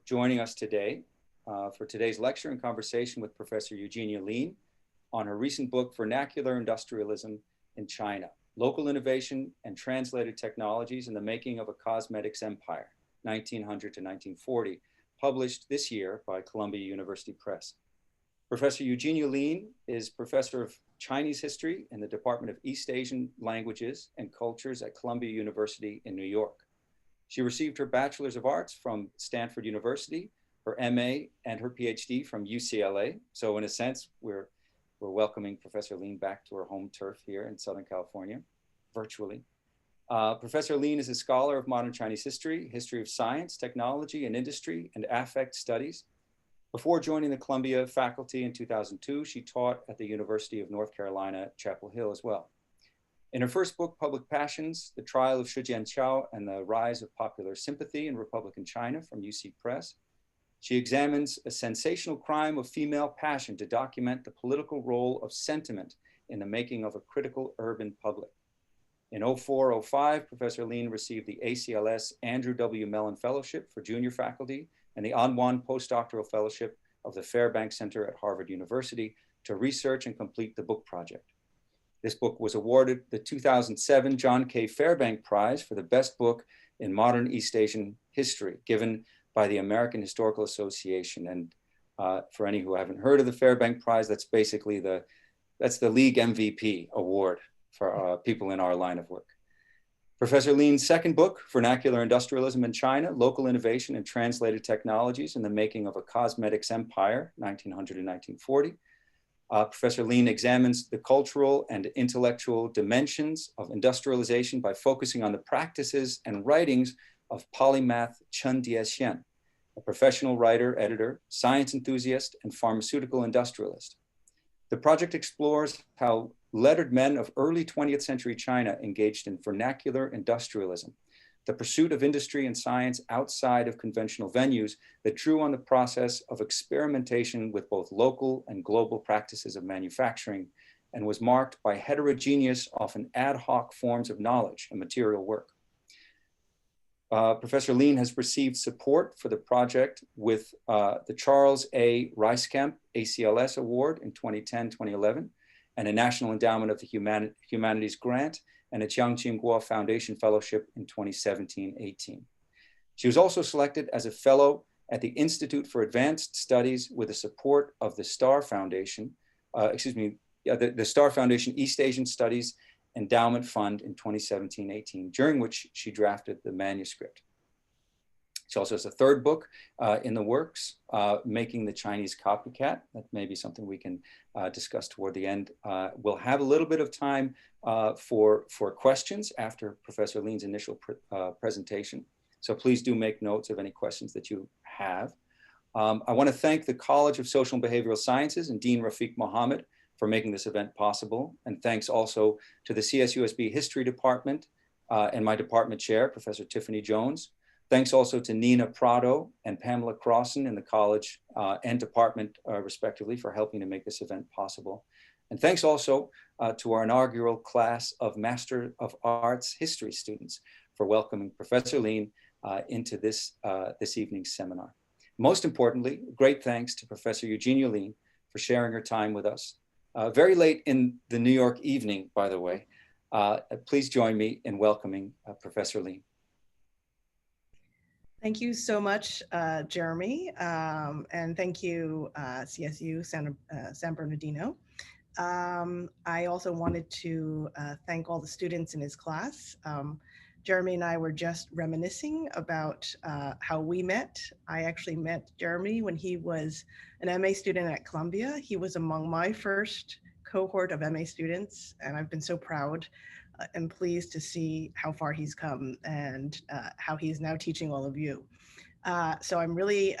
joining us today for today's lecture and conversation with Professor Eugenia Lean on her recent book, Vernacular Industrialism in China, Local Innovation and Translated Technologies in the Making of a Cosmetics Empire, 1900 to 1940, published this year by Columbia University Press. Professor Eugenia Lean is professor of Chinese history in the Department of East Asian Languages and Cultures at Columbia University in New York. She received her Bachelor's of Arts from Stanford University, her MA and her PhD from UCLA. So in a sense, we're welcoming Professor Lean back to her home turf here in Southern California, virtually. Professor Lean is a scholar of modern Chinese history, history of science, technology, and industry, and affect studies. Before joining the Columbia faculty in 2002, she taught at the University of North Carolina, Chapel Hill as well. In her first book, Public Passions, The Trial of Shi Jianqiao and the Rise of Popular Sympathy in Republican China from UC Press, she examines a sensational crime of female passion to document the political role of sentiment in the making of a critical urban public. In 2004-05, Professor Lean received the ACLS Andrew W. Mellon Fellowship for junior faculty and the Anwan Postdoctoral Fellowship of the Fairbanks Center at Harvard University to research and complete the book project. This book was awarded the 2007 John K. Fairbank Prize for the best book in modern East Asian history, given by the American Historical Association. And for any who haven't heard of the Fairbank Prize, that's basically that's the league MVP award for people in our line of work. Professor Lean's second book, Vernacular Industrialism in China, Local Innovation and Translated Technologies in the Making of a Cosmetics Empire, 1900 to 1940. Professor Lean examines the cultural and intellectual dimensions of industrialization by focusing on the practices and writings of polymath Chen Diexian, a professional writer, editor, science enthusiast, and pharmaceutical industrialist. The project explores how lettered men of early 20th century China engaged in vernacular industrialism, the pursuit of industry and science outside of conventional venues that drew on the process of experimentation with both local and global practices of manufacturing, and was marked by heterogeneous, often ad hoc forms of knowledge and material work. Professor Lean has received support for the project with the Charles A. Reiskamp ACLS Award in 2010-2011, and a National Endowment of the Humanities Grant and a Jiang Qinghua Foundation Fellowship in 2017-18. She was also selected as a fellow at the Institute for Advanced Studies with the support of the Star Foundation, the Star Foundation East Asian Studies Endowment Fund in 2017-18, during which she drafted the manuscript. She also has a third book in the works, Making the Chinese Copycat. That may be something we can discuss toward the end. We'll have a little bit of time for questions after Professor Lean's initial presentation. So please do make notes of any questions that you have. I want to thank the College of Social and Behavioral Sciences and Dean Rafiq Mohammed for making this event possible. And thanks also to the CSUSB History Department and my department chair, Professor Tiffany Jones. Thanks also to Nina Prado and Pamela Crossan in the college and department, respectively, for helping to make this event possible. And thanks also to our inaugural class of Master of Arts History students for welcoming Professor Lean into this evening's seminar. Most importantly, great thanks to Professor Eugenia Lean for sharing her time with us. Very late in the New York evening, by the way. Please join me in welcoming Professor Lean. Thank you so much, Jeremy, and thank you, CSU San Bernardino. I also wanted to thank all the students in his class. Jeremy and I were just reminiscing about how we met. I actually met Jeremy when he was an MA student at Columbia. He was among my first cohort of MA students, and I've been so proud and pleased to see how far he's come and how he's now teaching all of you. So I'm really,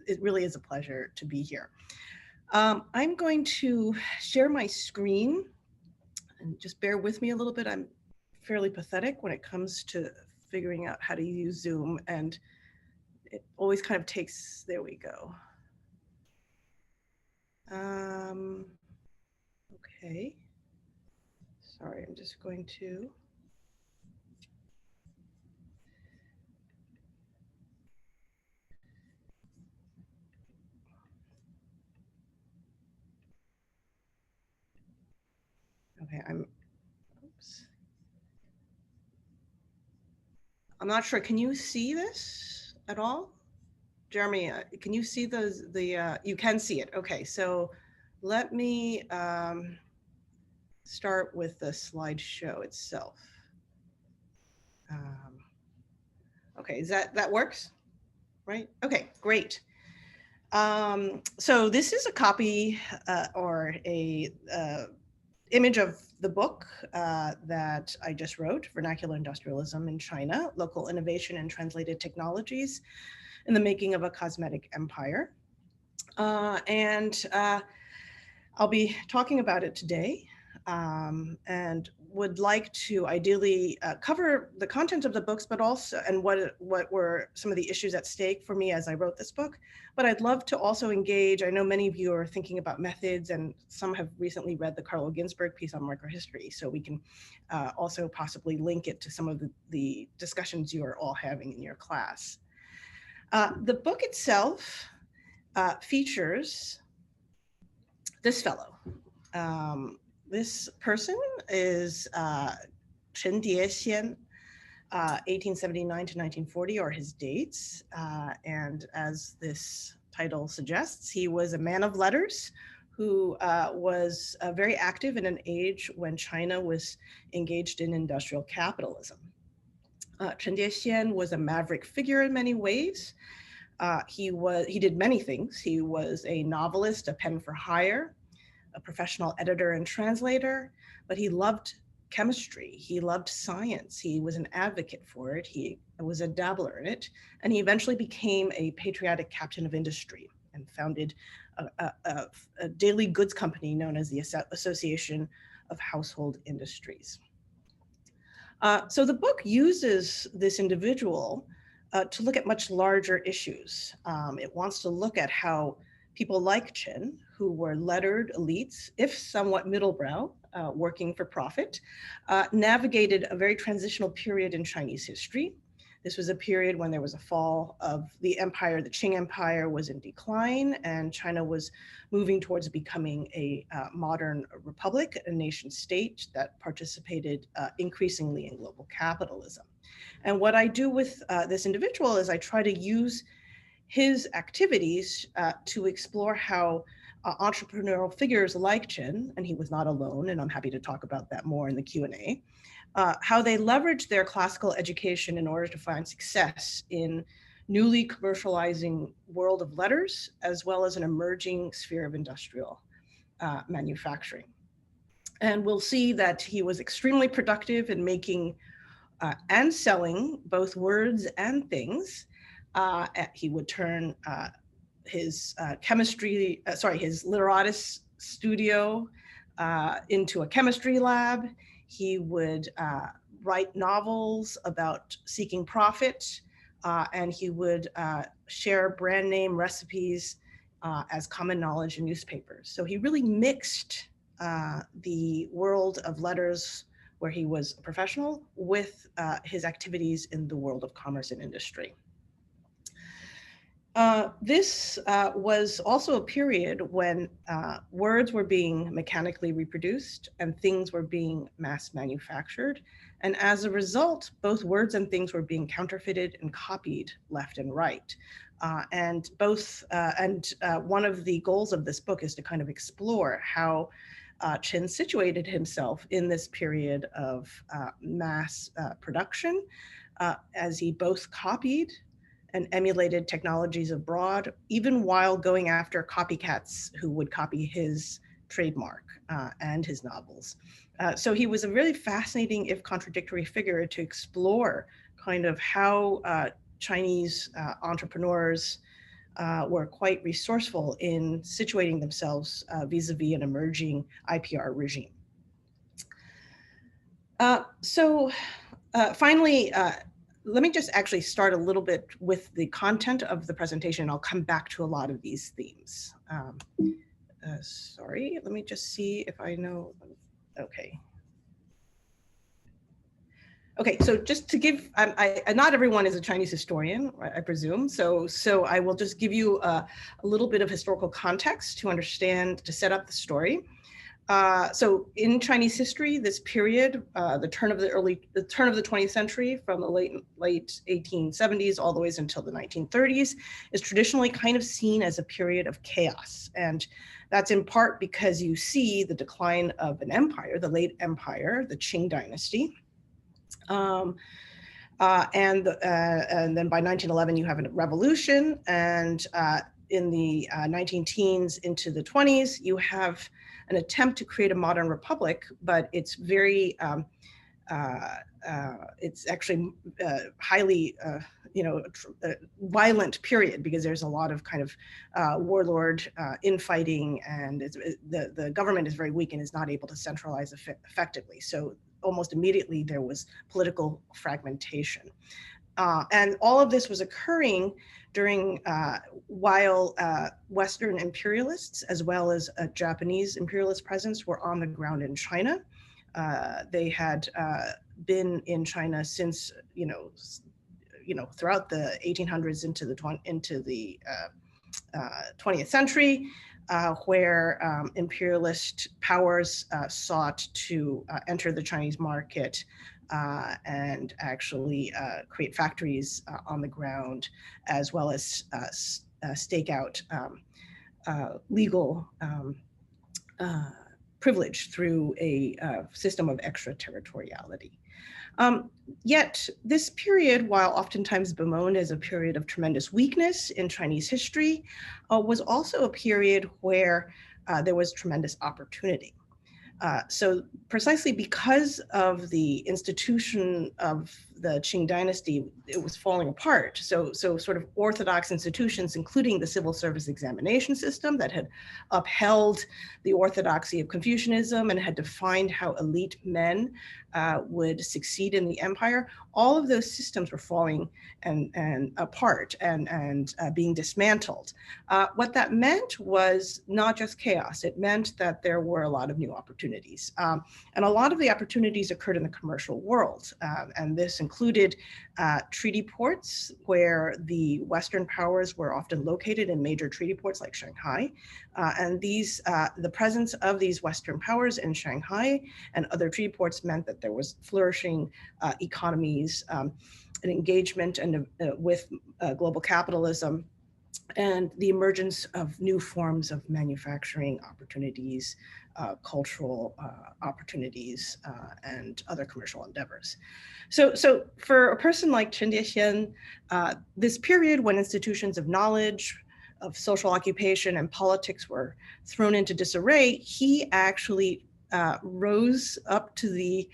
it really is a pleasure to be here. I'm going to share my screen and just bear with me a little bit. I'm fairly pathetic when it comes to figuring out how to use Zoom, and it always kind of takes, there we go. Okay. Sorry, I'm just going to. Okay, oops. I'm not sure. Can you see this at all? Jeremy, can you see you can see it. Okay, so let me start with the slideshow itself. Okay, that works? Right? Okay, great. So this is a copy or a image of the book that I just wrote, Vernacular Industrialism in China, Local Innovation and Translated Technologies in the Making of a Cosmetic Empire. I'll be talking about it today and would like to ideally cover the content of the books, but also, and what were some of the issues at stake for me as I wrote this book. But I'd love to also engage, I know many of you are thinking about methods, and some have recently read the Carlo Ginzburg piece on microhistory, so we can also possibly link it to some of the discussions you are all having in your class. The book itself features this fellow. This person is Chen Diexian, 1879 to 1940 are his dates. And as this title suggests, he was a man of letters who was very active in an age when China was engaged in industrial capitalism. Chen Diexian was a maverick figure in many ways. He did many things. He was a novelist, a pen for hire, a professional editor and translator, but he loved chemistry. He loved science. He was an advocate for it. He was a dabbler in it. And he eventually became a patriotic captain of industry and founded a daily goods company known as the Association of Household Industries. So the book uses this individual to look at much larger issues. It wants to look at how people like Chen, who were lettered elites, if somewhat middlebrow, working for profit, navigated a very transitional period in Chinese history. This was a period when there was a fall of the empire. The Qing Empire was in decline, and China was moving towards becoming a modern republic, a nation state that participated increasingly in global capitalism. And what I do with this individual is I try to use his activities to explore how entrepreneurial figures like Chen, and he was not alone, and I'm happy to talk about that more in the Q&A, how they leveraged their classical education in order to find success in newly commercializing world of letters, as well as an emerging sphere of industrial manufacturing. And we'll see that he was extremely productive in making and selling both words and things. He would turn his his literatus studio into a chemistry lab. He would write novels about seeking profit, and he would share brand name recipes as common knowledge in newspapers. So he really mixed the world of letters, where he was a professional, with his activities in the world of commerce and industry. This was also a period when words were being mechanically reproduced and things were being mass manufactured. And as a result, both words and things were being counterfeited and copied left and right. One of the goals of this book is to kind of explore how Chen situated himself in this period of mass production, as he both copied and emulated technologies abroad, even while going after copycats who would copy his trademark and his novels. So he was a really fascinating, if contradictory, figure to explore kind of how Chinese entrepreneurs were quite resourceful in situating themselves vis-a-vis an emerging IPR regime. Finally, let me just actually start a little bit with the content of the presentation. I'll come back to a lot of these themes. Sorry, let me just see if I know. Okay. Okay, so just to give, not everyone is a Chinese historian, I presume. So I will just give you a little bit of historical context to understand, to set up the story. So in Chinese history, this period, the turn of the 20th century, from the late 1870s all the way until the 1930s, is traditionally kind of seen as a period of chaos. And that's in part because you see the decline of an empire, the late empire, the Qing dynasty. And then by 1911, you have a revolution. And in the 19-teens into the 20s, you have an attempt to create a modern republic, but it's very, it's actually highly, violent period, because there's a lot of kind of warlord infighting, and the government is very weak and is not able to centralize effectively. So almost immediately there was political fragmentation. And all of this was occurring during, while Western imperialists, as well as a Japanese imperialist presence, were on the ground in China. They had been in China since, throughout the 1800s into the 20th century, where imperialist powers sought to enter the Chinese market and actually create factories on the ground, as well as stake out legal privilege through a system of extraterritoriality. Yet this period, while oftentimes bemoaned as a period of tremendous weakness in Chinese history, was also a period where there was tremendous opportunity. So precisely because of the institution of the Qing dynasty, it was falling apart. So sort of orthodox institutions, including the civil service examination system that had upheld the orthodoxy of Confucianism and had defined how elite men would succeed in the empire, all of those systems were falling and apart and being dismantled. What that meant was not just chaos. It meant that there were a lot of new opportunities. And a lot of the opportunities occurred in the commercial world. And this included treaty ports, where the Western powers were often located in major treaty ports like Shanghai. And the presence of these Western powers in Shanghai and other treaty ports meant that there was flourishing economies, an engagement with global capitalism, and the emergence of new forms of manufacturing opportunities, cultural opportunities, and other commercial endeavors. So for a person like Chen Diexian, this period when institutions of knowledge, of social occupation, and politics were thrown into disarray, he actually rose up to the,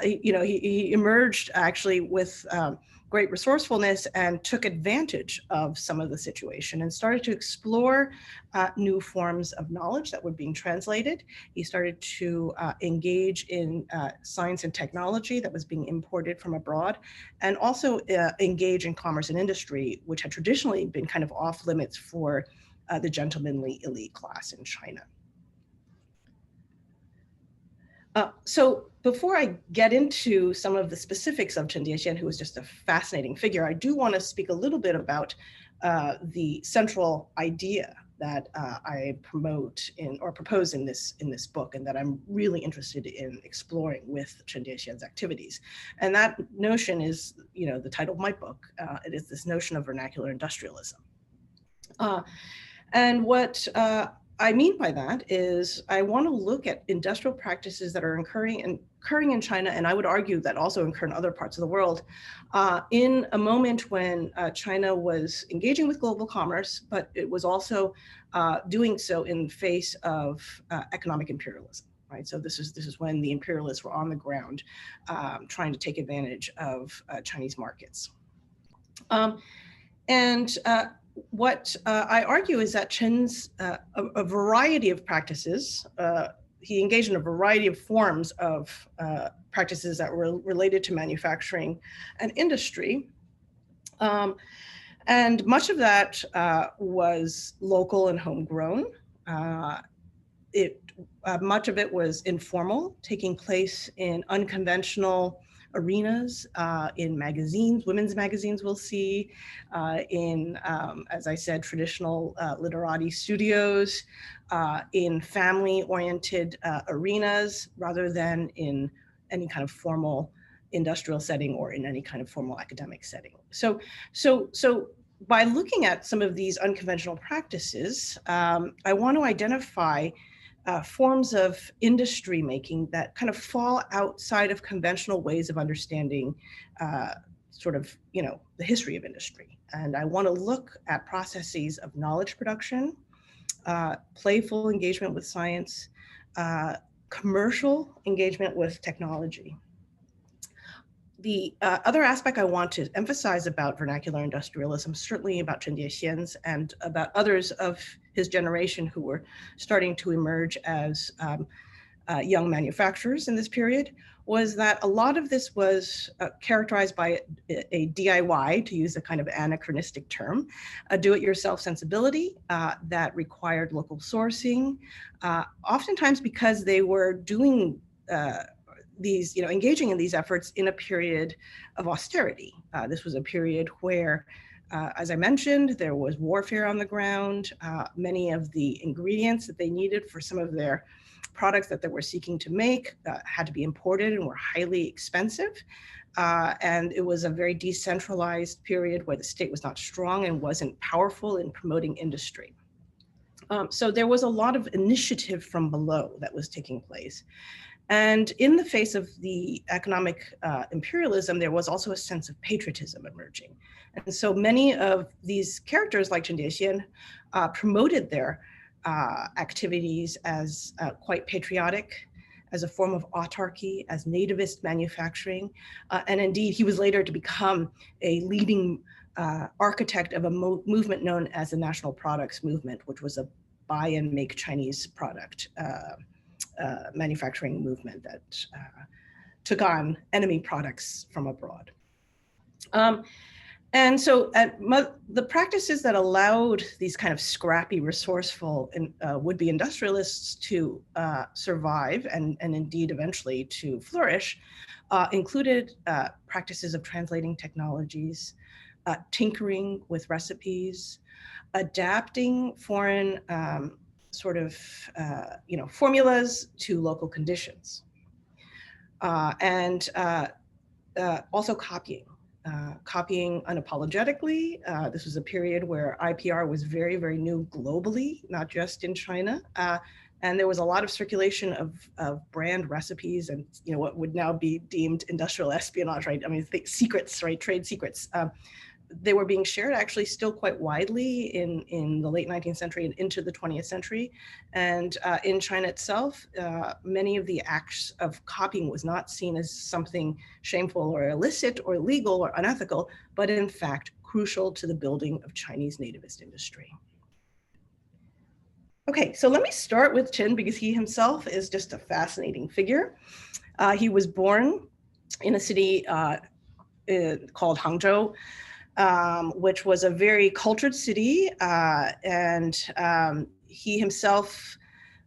he emerged actually with great resourcefulness and took advantage of some of the situation and started to explore new forms of knowledge that were being translated. He started to engage in science and technology that was being imported from abroad, and also engage in commerce and industry, which had traditionally been kind of off limits for the gentlemanly elite class in China. So before I get into some of the specifics of Chen Diexian, who was just a fascinating figure, I do want to speak a little bit about the central idea that I promote or propose in this book, and that I'm really interested in exploring with Chen Diexian's activities. And that notion is, the title of my book. It is this notion of vernacular industrialism. And what I mean by that is I want to look at industrial practices that are occurring in China, and I would argue that also occur in other parts of the world, in a moment when China was engaging with global commerce, but it was also doing so in the face of economic imperialism. Right, so this is when the imperialists were on the ground trying to take advantage of Chinese markets. What I argue is that Chen's a variety of practices, he engaged in a variety of forms of practices that were related to manufacturing and industry. And much of that was local and homegrown. Much of it was informal, taking place in unconventional arenas, in magazines, women's magazines we'll see, in, as I said, traditional literati studios, in family-oriented arenas, rather than in any kind of formal industrial setting or in any kind of formal academic setting. So by looking at some of these unconventional practices, I want to identify forms of industry making that kind of fall outside of conventional ways of understanding sort of, the history of industry. And I want to look at processes of knowledge production, playful engagement with science, commercial engagement with technology. The other aspect I want to emphasize about vernacular industrialism, certainly about Chen Diexian's and about others of his generation who were starting to emerge as young manufacturers in this period, was that a lot of this was characterized by a DIY, to use a kind of anachronistic term, a do-it-yourself sensibility that required local sourcing, oftentimes because they were doing these, engaging in these efforts in a period of austerity. This was a period where, as I mentioned, there was warfare on the ground. Many of the ingredients that they needed for some of their products that they were seeking to make had to be imported and were highly expensive. And it was a very decentralized period where the state was not strong and wasn't powerful in promoting industry. So there was a lot of initiative from below that was taking place. And in the face of the economic imperialism, there was also a sense of patriotism emerging. And so many of these characters like Chen Diexian promoted their activities as quite patriotic, as a form of autarky, as nativist manufacturing. And indeed, he was later to become a leading architect of a movement known as the National Products Movement, which was a buy and make Chinese product manufacturing movement that took on enemy products from abroad. And so the practices that allowed these kind of scrappy, resourceful would-be industrialists to survive and indeed eventually to flourish included practices of translating technologies, tinkering with recipes, adapting foreign formulas to local conditions, and also copying. Copying unapologetically. This was a period where IPR was very, very new globally, not just in China. And there was a lot of circulation of brand recipes and what would now be deemed industrial espionage, right? I mean, secrets, right? Trade secrets. They were being shared actually still quite widely in the late 19th century and into the 20th century. And in China itself, many of the acts of copying was not seen as something shameful or illicit or illegal or unethical, but in fact, crucial to the building of Chinese nativist industry. Okay, so let me start with Chen because he himself is just a fascinating figure. He was born in a city called Hangzhou, which was a very cultured city, and he himself,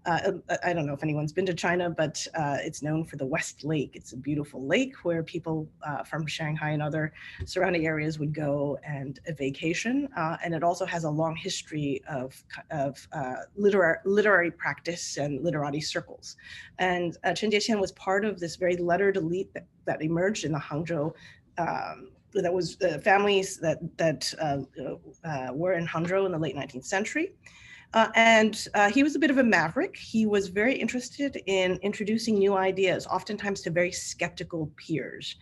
I don't know if anyone's been to China, but it's known for the West Lake. It's a beautiful lake where people from Shanghai and other surrounding areas would go and vacation, and it also has a long history of literary practice and literati circles. And Chen Diexian was part of this very lettered elite that emerged in the Hangzhou that was families that were in Hangzhou in the late 19th century. And he was a bit of a maverick. He was very interested in introducing new ideas, oftentimes to very skeptical peers.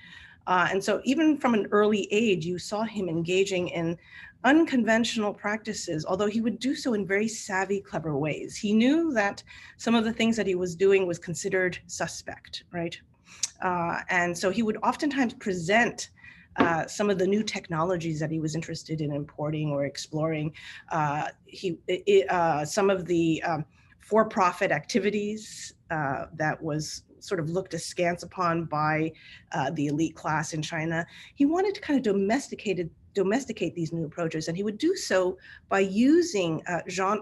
And so even from an early age, you saw him engaging in unconventional practices, although he would do so in very savvy, clever ways. He knew that some of the things that he was doing was considered suspect, right? And so he would oftentimes present some of the new technologies that he was interested in importing or exploring. Some of the for-profit activities that was sort of looked askance upon by the elite class in China. He wanted to kind of domesticate these new approaches, and he would do so by using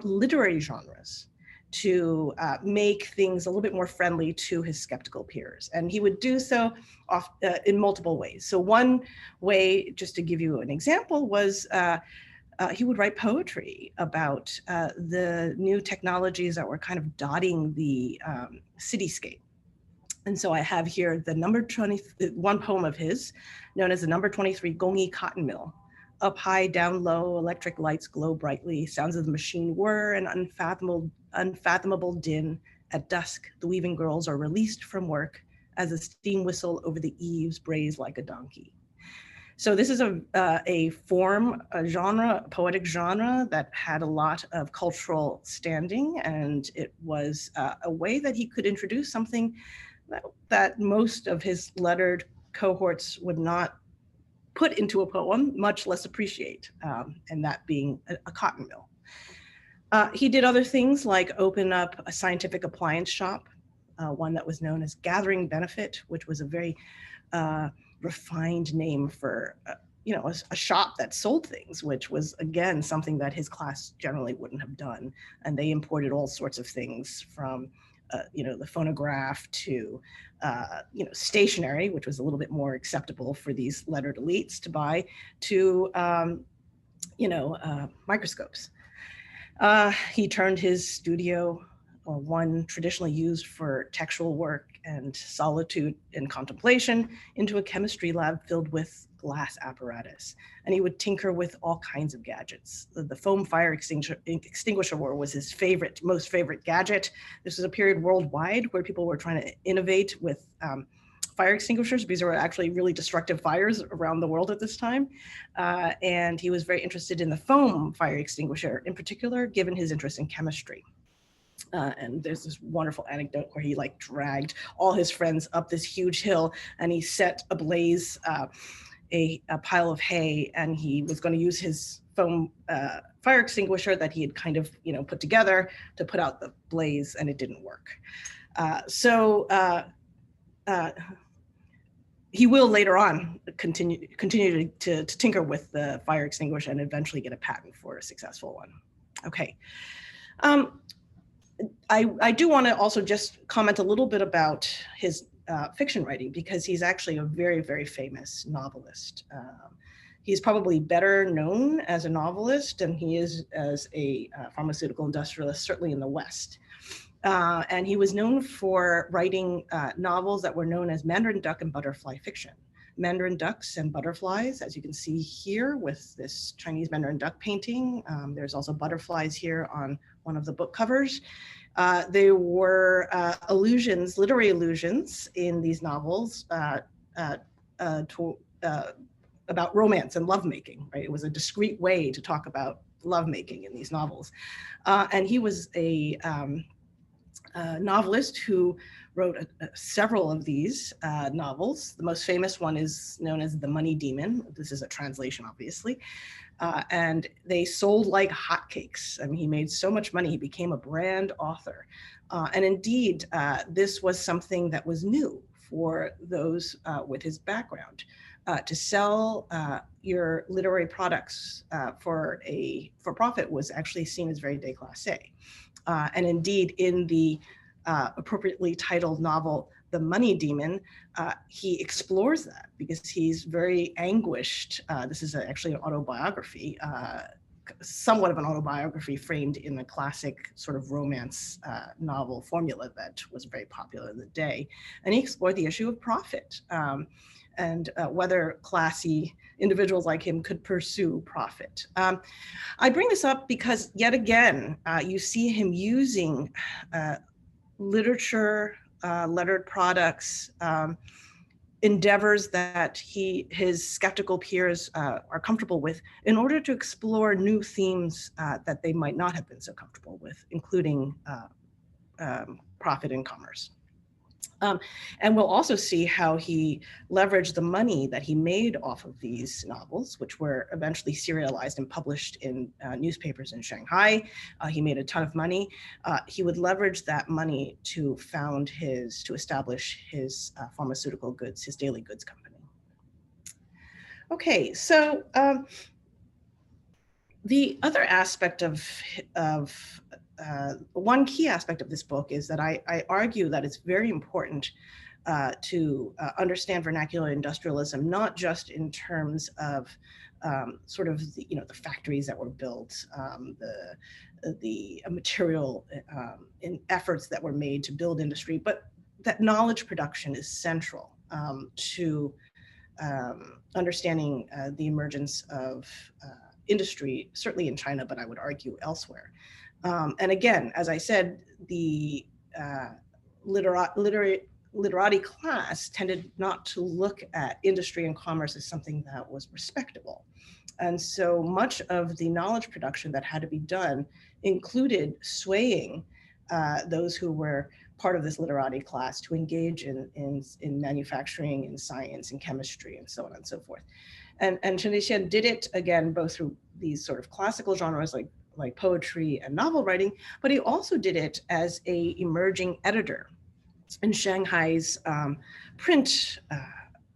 literary genres to make things a little bit more friendly to his skeptical peers. And he would do so in multiple ways. So one way, just to give you an example, was he would write poetry about the new technologies that were kind of dotting the cityscape. And so I have here the number 20, one poem of his, known as the number 23 Gongyi Cotton Mill. Up high, down low, electric lights glow brightly, sounds of the machine whir, an unfathomable din. At dusk, the weaving girls are released from work as a steam whistle over the eaves brays like a donkey. So this is a form, a genre, a poetic genre that had a lot of cultural standing, and it was a way that he could introduce something that most of his lettered cohorts would not put into a poem, much less appreciate, and that being a cotton mill. He did other things like open up a scientific appliance shop, one that was known as Gathering Benefit, which was a very refined name for a shop that sold things, which was, again, something that his class generally wouldn't have done. And they imported all sorts of things from the phonograph to stationery, which was a little bit more acceptable for these lettered elites to buy, to microscopes. He turned his studio, one traditionally used for textual work and solitude and contemplation, into a chemistry lab filled with glass apparatus. And he would tinker with all kinds of gadgets. The foam fire extinguisher was his most favorite gadget. This was a period worldwide where people were trying to innovate with fire extinguishers, because there were actually really destructive fires around the world at this time. And he was very interested in the foam fire extinguisher in particular, given his interest in chemistry. And there's this wonderful anecdote where he dragged all his friends up this huge hill and he set ablaze a pile of hay, and he was going to use his foam fire extinguisher that he had kind of put together to put out the blaze, and it didn't work. He will later on continue to tinker with the fire extinguisher and eventually get a patent for a successful one. Okay. I do want to also just comment a little bit about his fiction writing, because he's actually a very, very famous novelist. He's probably better known as a novelist than he is as a pharmaceutical industrialist, certainly in the West. And he was known for writing novels that were known as Mandarin duck and butterfly fiction. Mandarin ducks and butterflies, as you can see here with this Chinese Mandarin duck painting. There's also butterflies here on one of the book covers. They were allusions, literary allusions in these novels about romance and lovemaking, right? It was a discreet way to talk about lovemaking in these novels. And he was a novelist who wrote several of these novels. The most famous one is known as The Money Demon. This is a translation, obviously. And they sold like hotcakes. I mean, he made so much money, he became a brand author. And indeed, this was something that was new for those with his background. To sell your literary products for profit was actually seen as very déclassé. And indeed, in the appropriately titled novel, The Money Demon, he explores that because he's very anguished. This is actually an autobiography, somewhat of an autobiography framed in the classic sort of romance novel formula that was very popular in the day. And he explored the issue of profit and whether classy individuals like him could pursue profit. I bring this up because yet again, you see him using literature, lettered products, endeavors that his skeptical peers are comfortable with in order to explore new themes that they might not have been so comfortable with, including profit and commerce. And we'll also see how he leveraged the money that he made off of these novels, which were eventually serialized and published in newspapers in Shanghai. He made a ton of money. He would leverage that money to establish his pharmaceutical goods, his daily goods company. Okay, so the other aspect of one key aspect of this book is that I argue that it's very important to understand vernacular industrialism, not just in terms of sort of the factories that were built, the material efforts that were made to build industry, but that knowledge production is central to understanding the emergence of industry, certainly in China, but I would argue elsewhere. And again, as I said, the literati class tended not to look at industry and commerce as something that was respectable. And so much of the knowledge production that had to be done included swaying those who were part of this literati class to engage in manufacturing, in science, in chemistry, and so on and so forth. And Chen Diexian did it, again, both through these sort of classical genres like poetry and novel writing, but he also did it as a emerging editor in Shanghai's print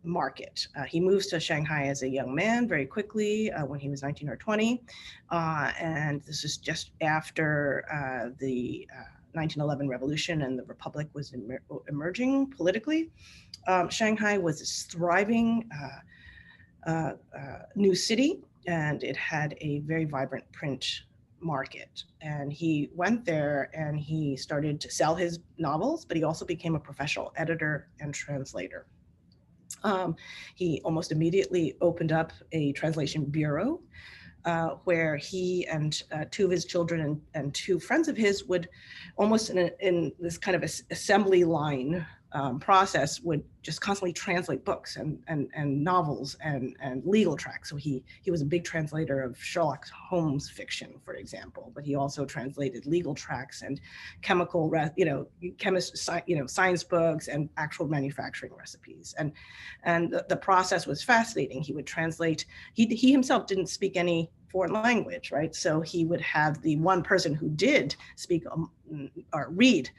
market. He moves to Shanghai as a young man very quickly when he was 19 or 20. And this is just after the 1911 revolution and the Republic was emerging politically. Shanghai was this thriving new city, and it had a very vibrant print market. And he went there and he started to sell his novels, but he also became a professional editor and translator. He almost immediately opened up a translation bureau where he and two of his children and two friends of his would almost in this kind of assembly line process would just constantly translate books and novels and legal tracts. So he was a big translator of Sherlock Holmes fiction, for example, but he also translated legal tracts and chemical, science books and actual manufacturing recipes. And the process was fascinating. He would translate, he himself didn't speak any foreign language, right? So he would have the one person who did speak or read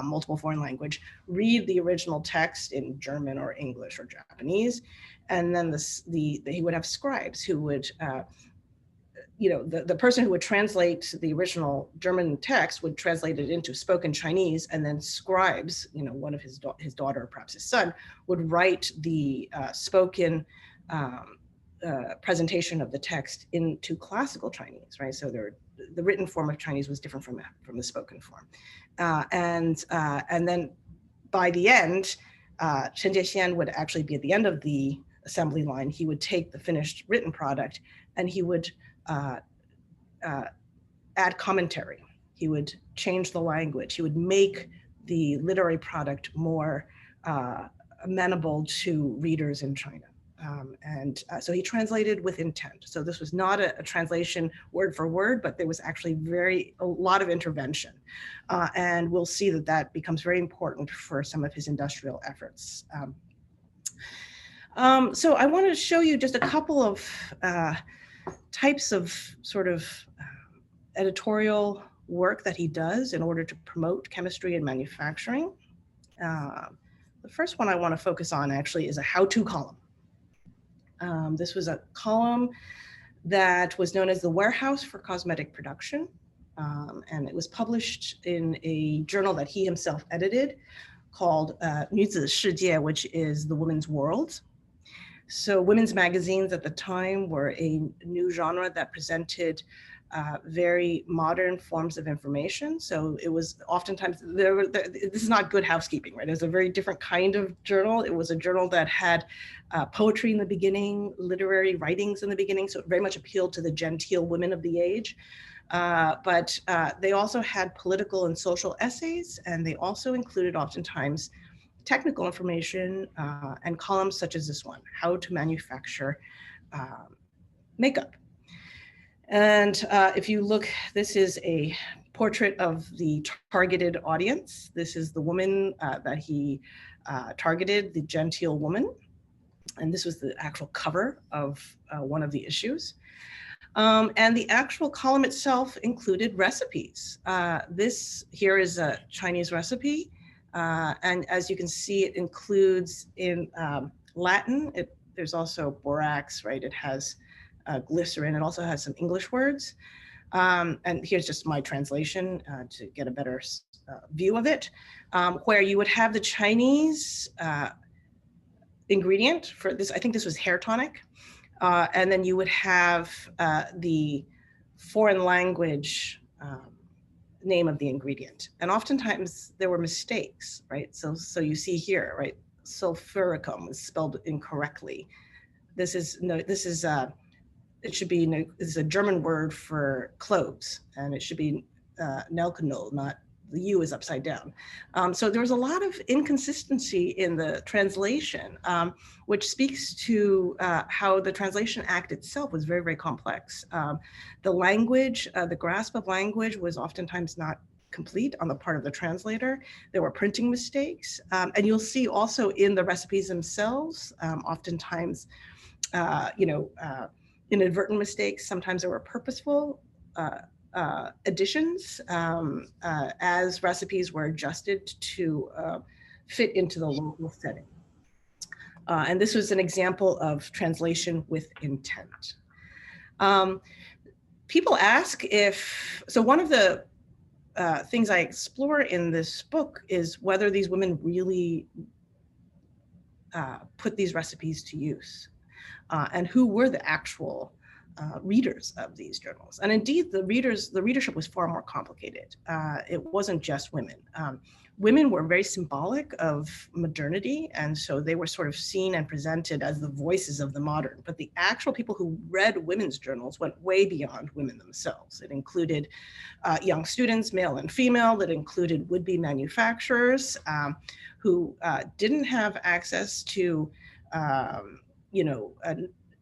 multiple foreign language, read the original text in German or English or Japanese, and then he would have scribes who would, the person who would translate the original German text would translate it into spoken Chinese, and then scribes, one of his daughter or perhaps his son, would write the spoken presentation of the text into classical Chinese, right? So the written form of Chinese was different from the spoken form. And then by the end, Chen Diexian would actually be at the end of the assembly line. He would take the finished written product and he would add commentary. He would change the language. He would make the literary product more amenable to readers in China. So he translated with intent. So this was not a translation word for word, but there was actually a lot of intervention. And we'll see that becomes very important for some of his industrial efforts. So I wanted to show you just a couple of types of sort of editorial work that he does in order to promote chemistry and manufacturing. The first one I want to focus on actually is a how-to column. This was a column that was known as the Warehouse for Cosmetic Production, and it was published in a journal that he himself edited called 女子世界, which is the women's world. So women's magazines at the time were a new genre that presented very modern forms of information. So it was oftentimes, this is not good housekeeping, right? It was a very different kind of journal. It was a journal that had poetry in the beginning, literary writings in the beginning. So it very much appealed to the genteel women of the age. But they also had political and social essays, and they also included oftentimes technical information and columns such as this one, how to manufacture makeup. And if you look, this is a portrait of the targeted audience. This is the woman that he targeted, the genteel woman. And this was the actual cover of one of the issues. And the actual column itself included recipes. This here is a Chinese recipe. And as you can see, it includes in Latin, there's also borax, right? It has glycerin. It also has some English words. And here's just my translation to get a better view of it, where you would have the Chinese ingredient for this. I think this was hair tonic. And then you would have the foreign language name of the ingredient. And oftentimes there were mistakes, right? So you see here, right? Sulfuricum is spelled incorrectly. This is it should be, this is a German word for cloves, and it should be Nelkenol, not, the U is upside down. So there was a lot of inconsistency in the translation, which speaks to how the Translation Act itself was very, very complex. The language, the grasp of language was oftentimes not complete on the part of the translator. There were printing mistakes. And you'll see also in the recipes themselves, oftentimes, inadvertent mistakes. Sometimes there were purposeful additions as recipes were adjusted to fit into the local setting. And this was an example of translation with intent. People ask if, so one of the things I explore in this book is whether these women really put these recipes to use. And who were the actual readers of these journals. And indeed, the readership was far more complicated. It wasn't just women. Women were very symbolic of modernity, and so they were sort of seen and presented as the voices of the modern. But the actual people who read women's journals went way beyond women themselves. It included young students, male and female. It included would-be manufacturers who didn't have access to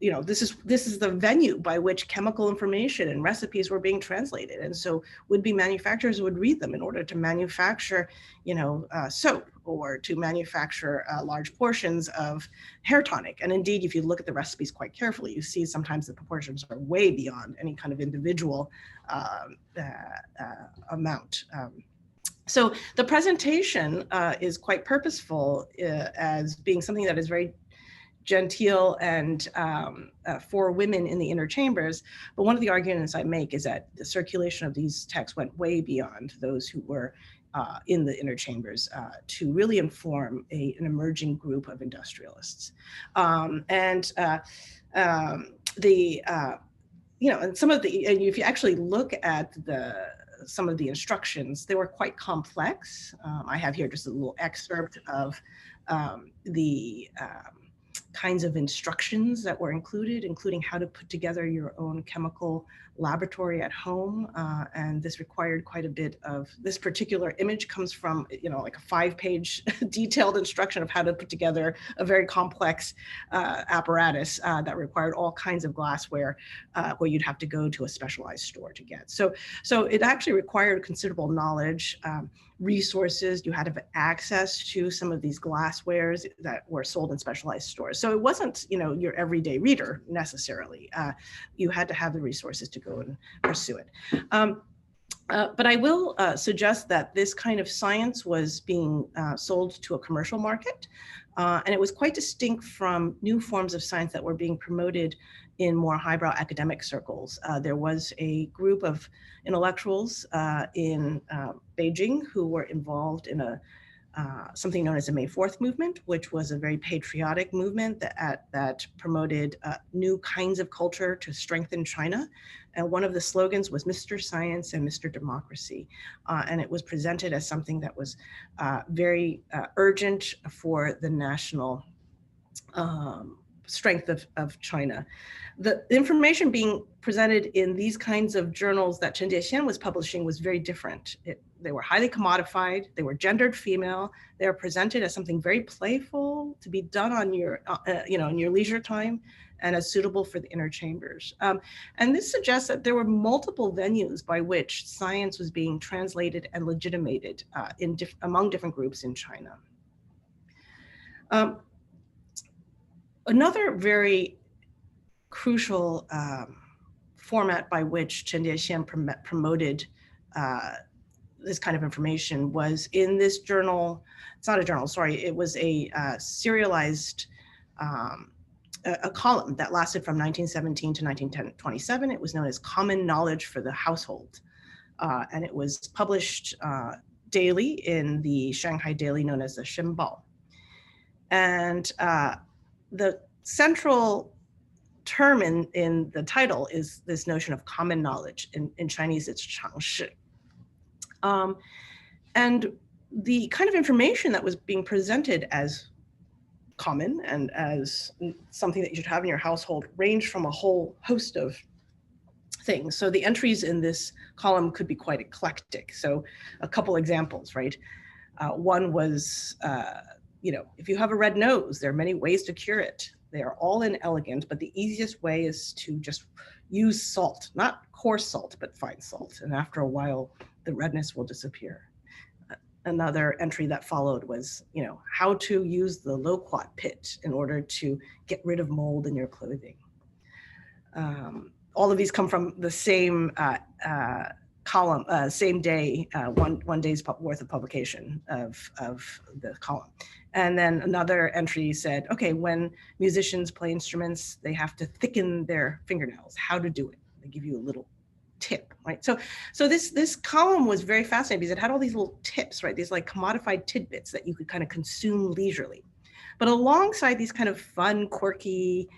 this is the venue by which chemical information and recipes were being translated. And so would-be manufacturers would read them in order to manufacture, soap, or to manufacture large portions of hair tonic. And indeed, if you look at the recipes quite carefully, you see sometimes the proportions are way beyond any kind of individual amount. So the presentation is quite purposeful as being something that is very genteel and for women in the inner chambers. But one of the arguments I make is that the circulation of these texts went way beyond those who were in the inner chambers to really inform an emerging group of industrialists. And some of the, and if you actually look at some of the instructions, they were quite complex. I have here just a little excerpt of the kinds of instructions that were included, including how to put together your own chemical laboratory at home. And this required quite a bit of, this particular image comes from, like a 5-page detailed instruction of how to put together a very complex apparatus that required all kinds of glassware where you'd have to go to a specialized store to get. So it actually required considerable knowledge, resources. You had to have access to some of these glasswares that were sold in specialized stores. So it wasn't, your everyday reader necessarily. You had to have the resources to go and pursue it. But I will suggest that this kind of science was being sold to a commercial market, and it was quite distinct from new forms of science that were being promoted in more highbrow academic circles. There was a group of intellectuals in Beijing who were involved in something known as the May 4th movement, which was a very patriotic movement that promoted new kinds of culture to strengthen China. And one of the slogans was Mr. Science and Mr. Democracy. And it was presented as something that was very urgent for the national strength of China. The information being presented in these kinds of journals that Chen Diexian was publishing was very different. They were highly commodified, they were gendered female, they were presented as something very playful to be done on your, in your leisure time, and as suitable for the inner chambers. And this suggests that there were multiple venues by which science was being translated and legitimated among different groups in China. Another very crucial format by which Chen Diexian promoted this kind of information was in this journal. It's not a journal, sorry. It was a serialized a column that lasted from 1917 to 1927. It was known as Common Knowledge for the Household. And it was published daily in the Shanghai daily known as the Shenbao. And the central term in the title is this notion of common knowledge. In Chinese, it's 常识. And the kind of information that was being presented as common and as something that you should have in your household ranged from a whole host of things. So the entries in this column could be quite eclectic. So a couple examples, right? One was, if you have a red nose, there are many ways to cure it. They are all inelegant, but the easiest way is to just use salt, not coarse salt, but fine salt. And after a while, the redness will disappear. Another entry that followed was, how to use the loquat pit in order to get rid of mold in your clothing. All of these come from the same column, same day, one day's worth of publication of the column. And then another entry said, okay, when musicians play instruments, they have to thicken their fingernails. How to do it? They give you a little tip, right? So this column was very fascinating because it had all these little tips, right? These like commodified tidbits that you could kind of consume leisurely. But alongside these kind of fun, quirky,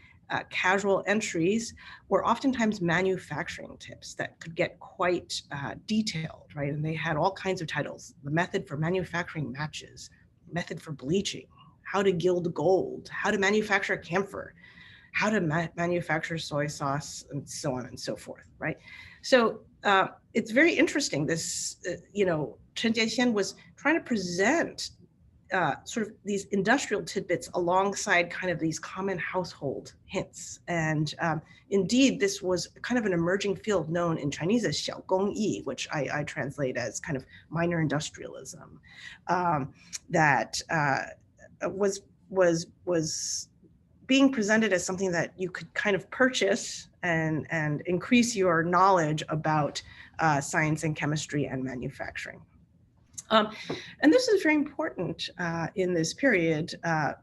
casual entries were oftentimes manufacturing tips that could get quite detailed, right? And they had all kinds of titles: the method for manufacturing matches, method for bleaching, how to gild gold, how to manufacture camphor, how to manufacture soy sauce, and so on and so forth, right? So it's very interesting. This, Chen Diexian was trying to present sort of these industrial tidbits alongside kind of these common household hints. And indeed, this was kind of an emerging field known in Chinese as 小工艺, which I translate as kind of minor industrialism, that was being presented as something that you could kind of purchase and increase your knowledge about science and chemistry and manufacturing. And this is very important in this period,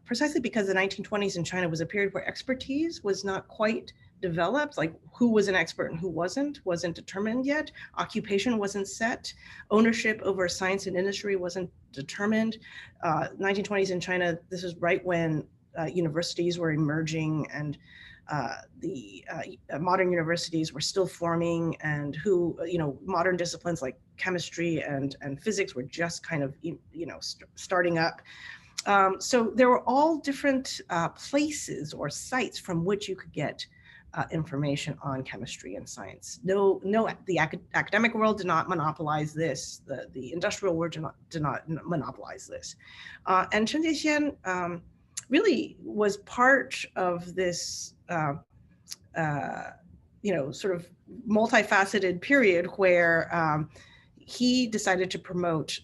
precisely because the 1920s in China was a period where expertise was not quite developed, like who was an expert and who wasn't determined yet. Occupation wasn't set. Ownership over science and industry wasn't determined. 1920s in China, this is right when universities were emerging and the modern universities were still forming, and modern disciplines like chemistry and physics were just kind of, starting up. So there were all different places or sites from which you could get information on chemistry and science. The academic world did not monopolize this. The industrial world did not monopolize this. And Chen Diexian really was part of this, sort of multifaceted period where he decided to promote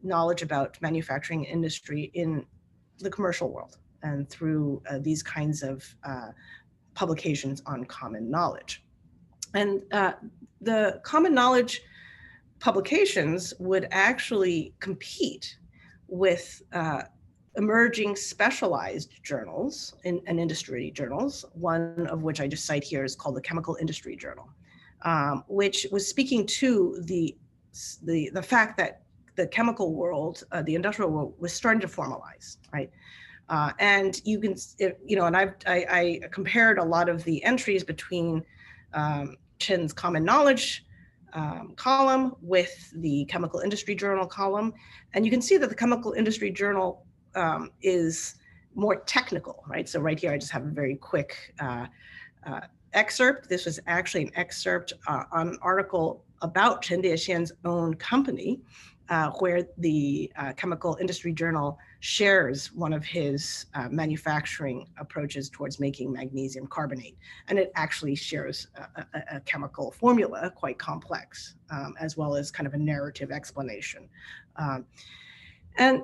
knowledge about manufacturing industry in the commercial world and through these kinds of publications on common knowledge. And the common knowledge publications would actually compete with emerging specialized journals and industry journals, one of which I just cite here is called the Chemical Industry Journal, which was speaking to the fact that the chemical world, the industrial world, was starting to formalize, right? And you can, and I compared a lot of the entries between Chen's Common Knowledge column with the Chemical Industry Journal column, and you can see that the Chemical Industry Journal is more technical, right? So right here, I just have a very quick excerpt. This was actually an excerpt on an article about Chen Diexian's own company, where the Chemical Industry Journal shares one of his manufacturing approaches towards making magnesium carbonate. And it actually shares a chemical formula, quite complex, as well as kind of a narrative explanation. And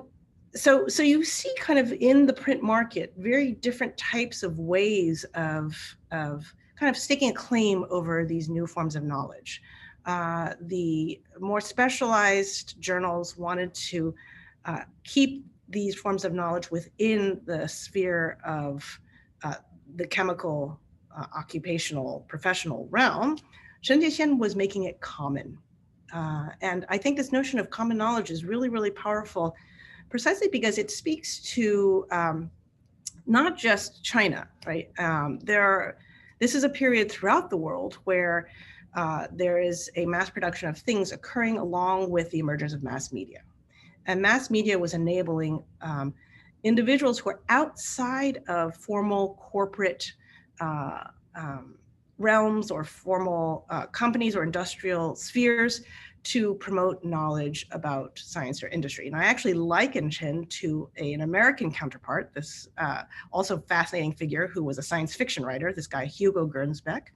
so you see kind of in the print market, very different types of ways of kind of staking a claim over these new forms of knowledge. The more specialized journals wanted to keep these forms of knowledge within the sphere of the chemical occupational professional realm, Chen Diexian was making it common. And I think this notion of common knowledge is really, really powerful, precisely because it speaks to not just China, right? This is a period throughout the world where there is a mass production of things occurring along with the emergence of mass media. And mass media was enabling individuals who are outside of formal corporate realms or formal companies or industrial spheres to promote knowledge about science or industry. And I actually liken Chen to an American counterpart, this also fascinating figure who was a science fiction writer, this guy Hugo Gernsback,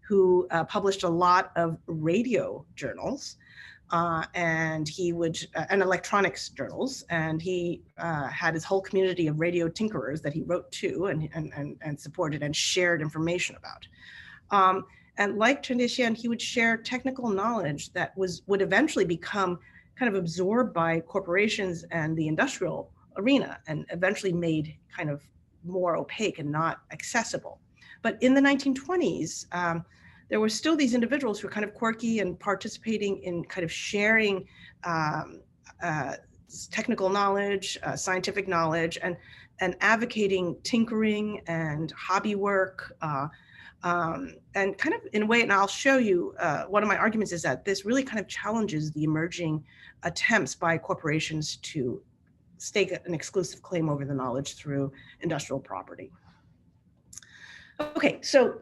who published a lot of radio journals and electronics journals, and he had his whole community of radio tinkerers that he wrote to and supported and shared information about. And like Chen Diexian, he would share technical knowledge that would eventually become kind of absorbed by corporations and the industrial arena, and eventually made kind of more opaque and not accessible. But in the 1920s, there were still these individuals who were kind of quirky and participating in kind of sharing technical knowledge, scientific knowledge, and advocating tinkering and hobby work, and kind of in a way, and I'll show you, one of my arguments is that this really kind of challenges the emerging attempts by corporations to stake an exclusive claim over the knowledge through industrial property. Okay, so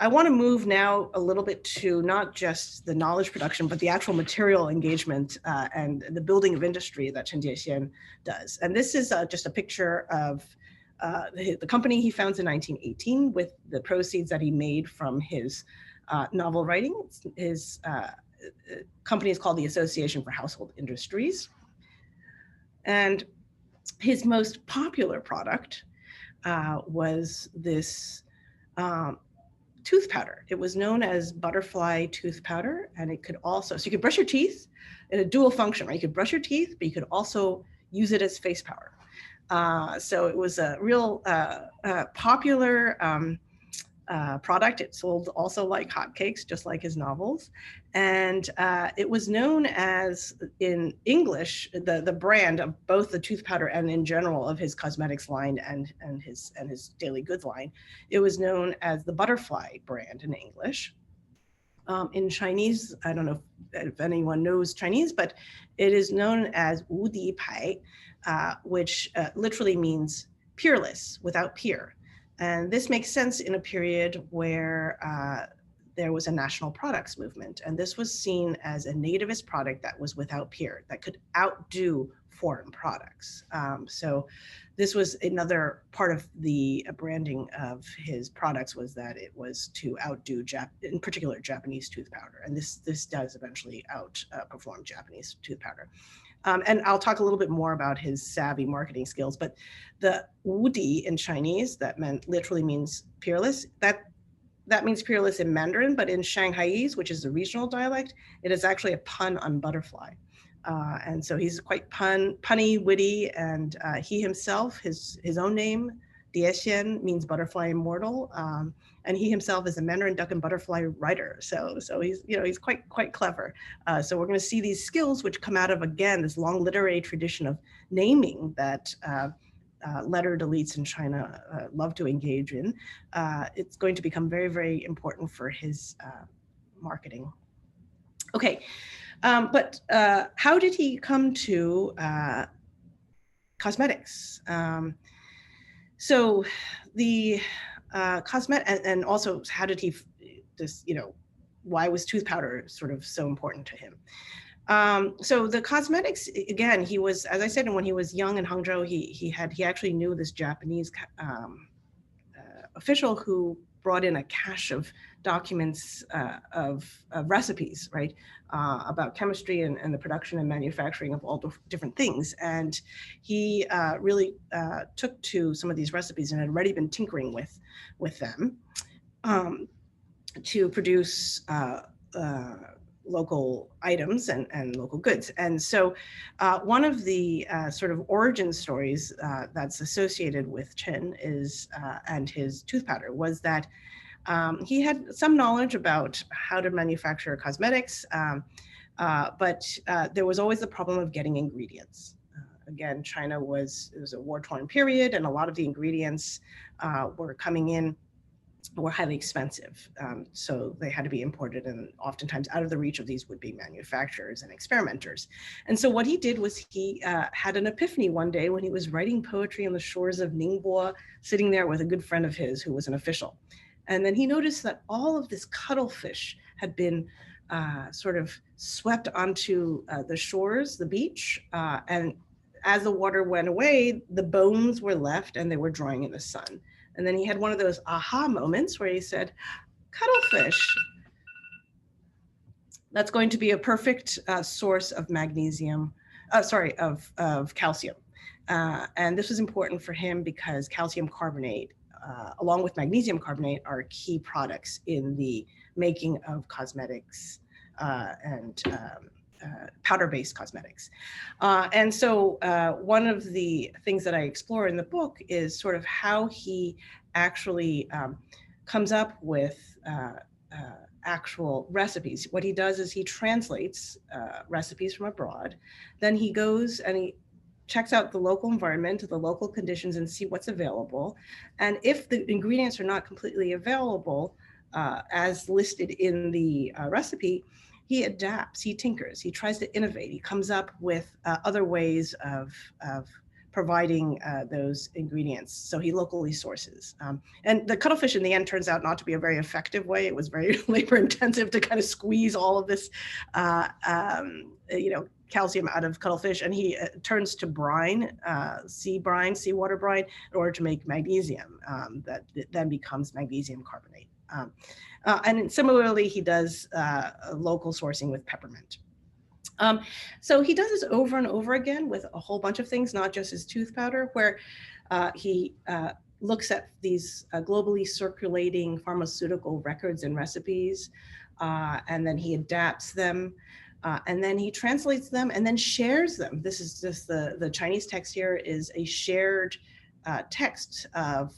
I want to move now a little bit to not just the knowledge production, but the actual material engagement and the building of industry that Chen Diexian does. And this is just a picture of the company he founds in 1918 with the proceeds that he made from his novel writing. His company is called the Association for Household Industries. And his most popular product was this tooth powder. It was known as butterfly tooth powder, and it could also, so you could brush your teeth in a dual function, right? You could brush your teeth, but you could also use it as face powder. So it was a real popular product. It sold also like hotcakes, just like his novels. And it was known as, in English, the brand of both the tooth powder and in general of his cosmetics line and his daily goods line, it was known as the Butterfly brand in English. In Chinese, I don't know if anyone knows Chinese, but it is known as Wu Di Pai, which literally means peerless, without peer. And this makes sense in a period where there was a national products movement. And this was seen as a nativist product that was without peer, that could outdo foreign products. So this was another part of the branding of his products, was that it was to outdo, in particular, Japanese tooth powder. And this does eventually outperform Japanese tooth powder. And I'll talk a little bit more about his savvy marketing skills, but the Wudi in Chinese, that literally means peerless. That means peerless in Mandarin, but in Shanghaiese, which is the regional dialect, it is actually a pun on butterfly. And so he's quite punny, witty, and he himself, his own name, Diexian, means butterfly immortal. And he himself is a Mandarin duck and butterfly writer. So he's quite clever. So we're going to see these skills which come out of, again, this long literary tradition of naming that lettered elites in China love to engage in. It's going to become very, very important for his marketing. Okay, but how did he come to cosmetics? So the cosmetic, and also how did he why was tooth powder sort of so important to him? So the cosmetics, again, he was, as I said, when he was young in Hangzhou, he actually knew this Japanese official who brought in a cache of documents of recipes, right, about chemistry and the production and manufacturing of all different things. And he really took to some of these recipes and had already been tinkering with them to produce local items and local goods. And so one of the sort of origin stories that's associated with Chen is, and his tooth powder, was that he had some knowledge about how to manufacture cosmetics, but there was always the problem of getting ingredients. Again, China it was a war-torn period, and a lot of the ingredients were coming in were highly expensive. So they had to be imported, and oftentimes out of the reach of these would-be manufacturers and experimenters. And so what he did was he had an epiphany one day when he was writing poetry on the shores of Ningbo, sitting there with a good friend of his who was an official. And then he noticed that all of this cuttlefish had been sort of swept onto the shores, the beach, and as the water went away, the bones were left and they were drying in the sun. And then he had one of those aha moments where he said, cuttlefish, that's going to be a perfect source of magnesium, of calcium. And this was important for him because calcium carbonate, along with magnesium carbonate, are key products in the making of cosmetics and powder-based cosmetics. And so one of the things that I explore in the book is sort of how he actually comes up with actual recipes. What he does is he translates recipes from abroad. Then he goes and he checks out the local environment, the local conditions, and see what's available. And if the ingredients are not completely available as listed in the recipe, he adapts, he tinkers, he tries to innovate, he comes up with other ways of providing those ingredients. So he locally sources. And the cuttlefish in the end turns out not to be a very effective way. It was very labor intensive to kind of squeeze all of this, calcium out of cuttlefish. And he turns to brine, seawater brine, in order to make magnesium that then becomes magnesium carbonate. And similarly, he does local sourcing with peppermint. So he does this over and over again with a whole bunch of things, not just his tooth powder, where he looks at these globally circulating pharmaceutical records and recipes, and then he adapts them, and then he translates them and then shares them. This is just the Chinese text here is a shared text of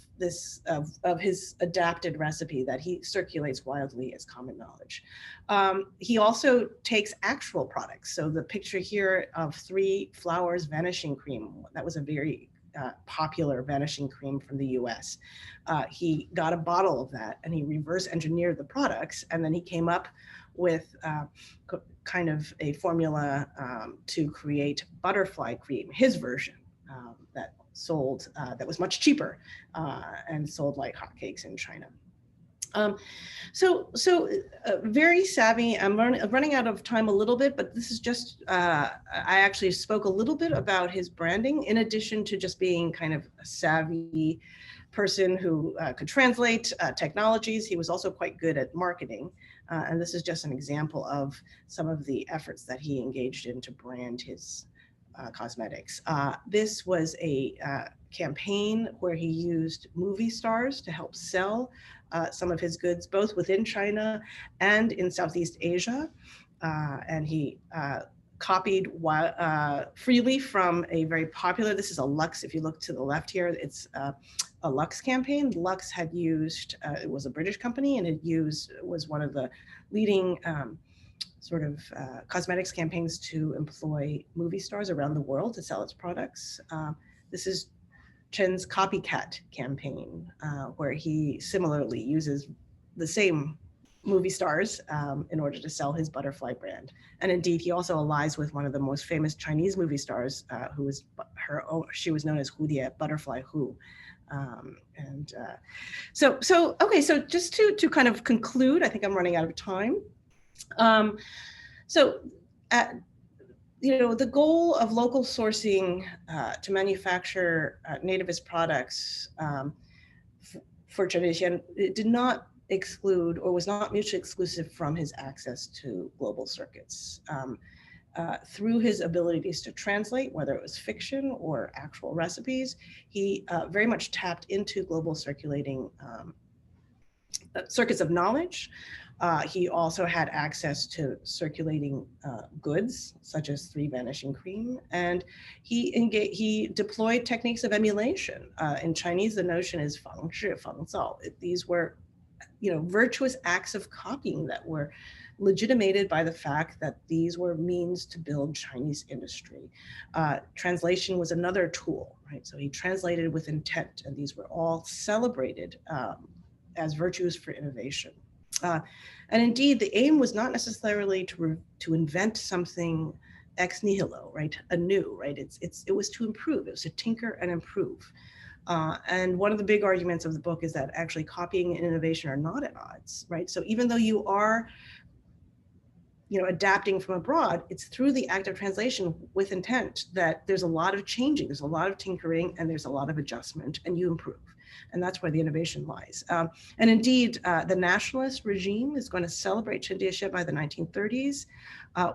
his adapted recipe that he circulates widely as common knowledge. He also takes actual products. So the picture here of 3 Flowers vanishing cream, that was a very popular vanishing cream from the US. He got a bottle of that and he reverse engineered the products, and then he came up with kind of a formula to create butterfly cream, his version, that sold, that was much cheaper and sold like hotcakes in China. So very savvy. I'm running out of time a little bit, but this is just, I actually spoke a little bit about his branding in addition to just being kind of a savvy person who could translate technologies. He was also quite good at marketing. And this is just an example of some of the efforts that he engaged in to brand his cosmetics. This was a campaign where he used movie stars to help sell some of his goods, both within China and in Southeast Asia. And he copied freely from a very popular, this is a Lux, if you look to the left here, it's a Lux campaign. Lux had used, it was a British company, and it was one of the leading sort of cosmetics campaigns to employ movie stars around the world to sell its products. This is Chen's copycat campaign, where he similarly uses the same movie stars in order to sell his butterfly brand. And indeed, he also allies with one of the most famous Chinese movie stars, who was she was known as Hudie, Butterfly Hu. So just to kind of conclude, I think I'm running out of time. The goal of local sourcing to manufacture nativist products for Chen Diexian, it did not exclude or was not mutually exclusive from his access to global circuits. Through his abilities to translate, whether it was fiction or actual recipes, he very much tapped into global circulating circuits of knowledge. He also had access to circulating goods, such as three vanishing cream, and he deployed techniques of emulation. In Chinese, the notion is 仿制,仿造. These were, virtuous acts of copying that were legitimated by the fact that these were means to build Chinese industry. Translation was another tool, right? So he translated with intent, and these were all celebrated as virtues for innovation. And indeed, the aim was not necessarily to invent something ex nihilo, right? Anew, right? It was to improve. It was to tinker and improve. And one of the big arguments of the book is that actually copying and innovation are not at odds, right? So even though you are, adapting from abroad, it's through the act of translation with intent that there's a lot of changing, there's a lot of tinkering, and there's a lot of adjustment, and you improve. And that's where the innovation lies. And indeed, the nationalist regime is going to celebrate Chen Diexian by the 1930s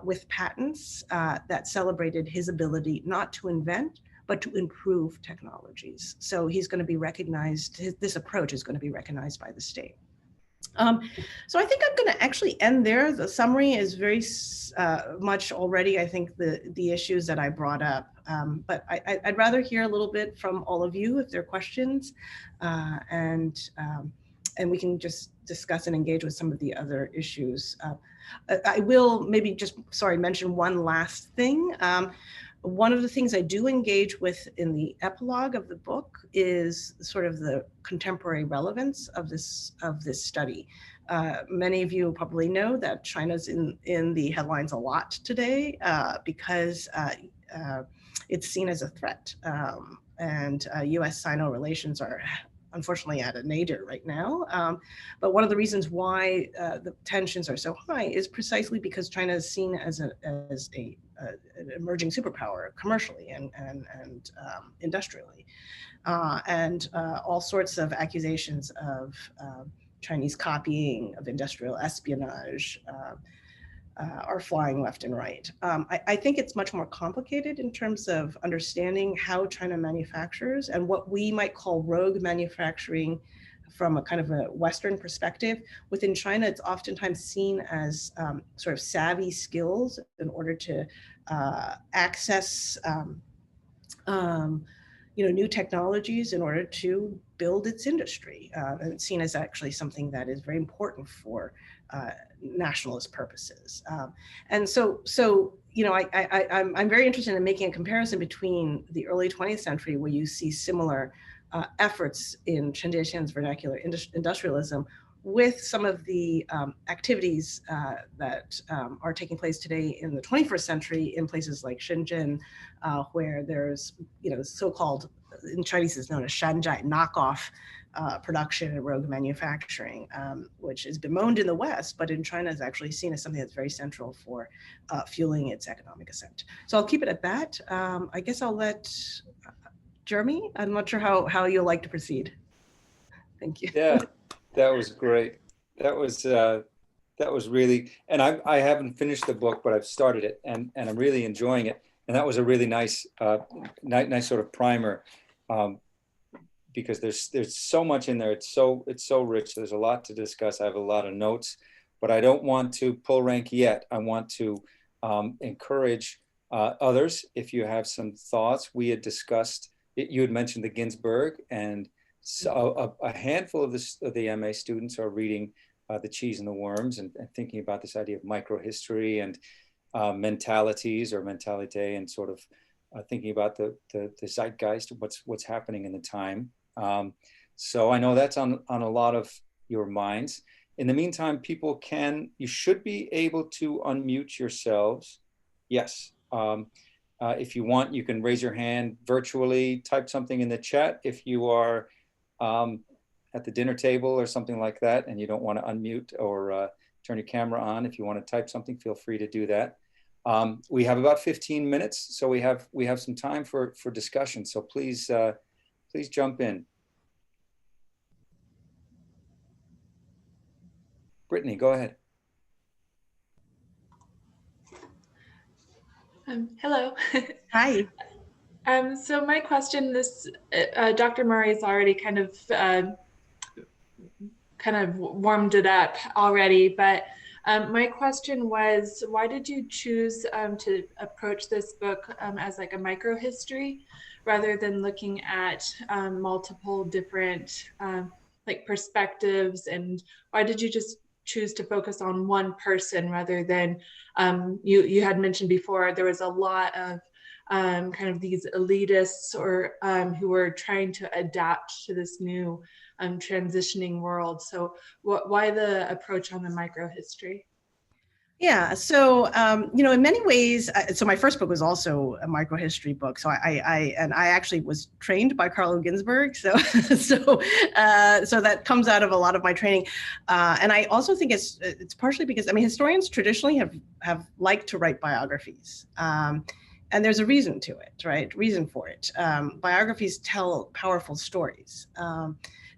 with patents that celebrated his ability not to invent, but to improve technologies. So he's going to be recognized, this approach is going to be recognized by the state. So I think I'm going to actually end there. The summary is very much already, I think, the issues that I brought up. But I'd rather hear a little bit from all of you if there are questions, and we can just discuss and engage with some of the other issues. I will maybe just, mention one last thing. One of the things I do engage with in the epilogue of the book is sort of the contemporary relevance of this study. Many of you probably know that China's in the headlines a lot today because it's seen as a threat, and U.S.-Sino relations are unfortunately at a nadir right now. But one of the reasons why the tensions are so high is precisely because China is seen as an emerging superpower commercially and industrially. And all sorts of accusations of Chinese copying, of industrial espionage, are flying left and right. I think it's much more complicated in terms of understanding how China manufactures and what we might call rogue manufacturing from a kind of a Western perspective. Within China, it's oftentimes seen as sort of savvy skills in order to access new technologies in order to build its industry. And it's seen as actually something that is very important for nationalist purposes. And so I'm very interested in making a comparison between the early 20th century, where you see similar efforts in Chen Diexian's vernacular industrialism, with some of the activities that are taking place today in the 21st century in places like Shenzhen, where there's, so-called, in Chinese is known as shanzhai, knockoff production and rogue manufacturing, which is bemoaned in the West, but in China is actually seen as something that's very central for fueling its economic ascent. So I'll keep it at that. I guess I'll let Jeremy, I'm not sure how you'll like to proceed. Thank you. Yeah, that was great. That was really, and I haven't finished the book, but I've started it, and I'm really enjoying it. And that was a really nice sort of primer, because there's so much in there. It's so rich. There's a lot to discuss. I have a lot of notes, but I don't want to pull rank yet. I want to encourage others. If you have some thoughts, we had discussed, you had mentioned the Ginsberg, and so a handful of the MA students are reading The Cheese and the Worms and thinking about this idea of microhistory and mentalities or mentalite, and sort of thinking about the zeitgeist, what's happening in the time. So I know that's on a lot of your minds. In the meantime, you should be able to unmute yourselves. Yes. If you want, you can raise your hand virtually, type something in the chat if you are at the dinner table or something like that, and you don't want to unmute or turn your camera on. If you want to type something, feel free to do that. We have about 15 minutes, so we have some time for discussion. So please jump in. Brittany, go ahead. Hello. Hi. So my question, Dr. Murray has already kind of kind of warmed it up already, but my question was, why did you choose to approach this book as like a microhistory rather than looking at multiple different like perspectives? And why did you just choose to focus on one person rather than, you had mentioned before, there was a lot of kind of these elitists or who were trying to adapt to this new transitioning world. So why the approach on the microhistory? Yeah, so in many ways, so my first book was also a microhistory book. So I actually was trained by Carlo Ginzburg. So so that comes out of a lot of my training, and I also think it's partially because historians traditionally have liked to write biographies. And there's a reason to it, right? Reason for it. Biographies tell powerful stories.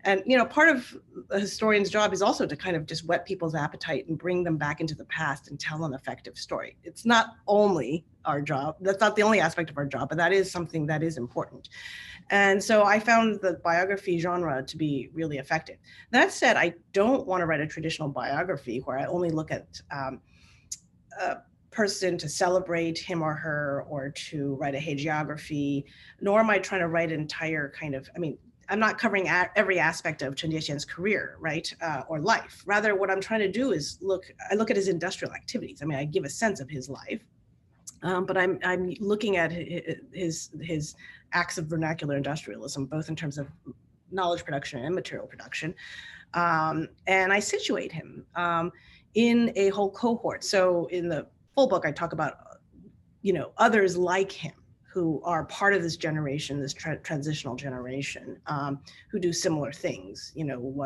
And part of a historian's job is also to kind of just whet people's appetite and bring them back into the past and tell an effective story. It's not only our job, that's not the only aspect of our job, but that is something that is important. And so I found the biography genre to be really effective. That said, I don't want to write a traditional biography where I only look at a person to celebrate him or her, or to write a hagiography, nor am I trying to write an entire kind of, I'm not covering every aspect of Chen Diexian's career, right, or life. Rather, what I'm trying to do is I look at his industrial activities. I give a sense of his life, but I'm looking at his acts of vernacular industrialism, both in terms of knowledge production and material production, and I situate him in a whole cohort. So in the full book, I talk about others like him, who are part of this generation, this transitional generation, who do similar things.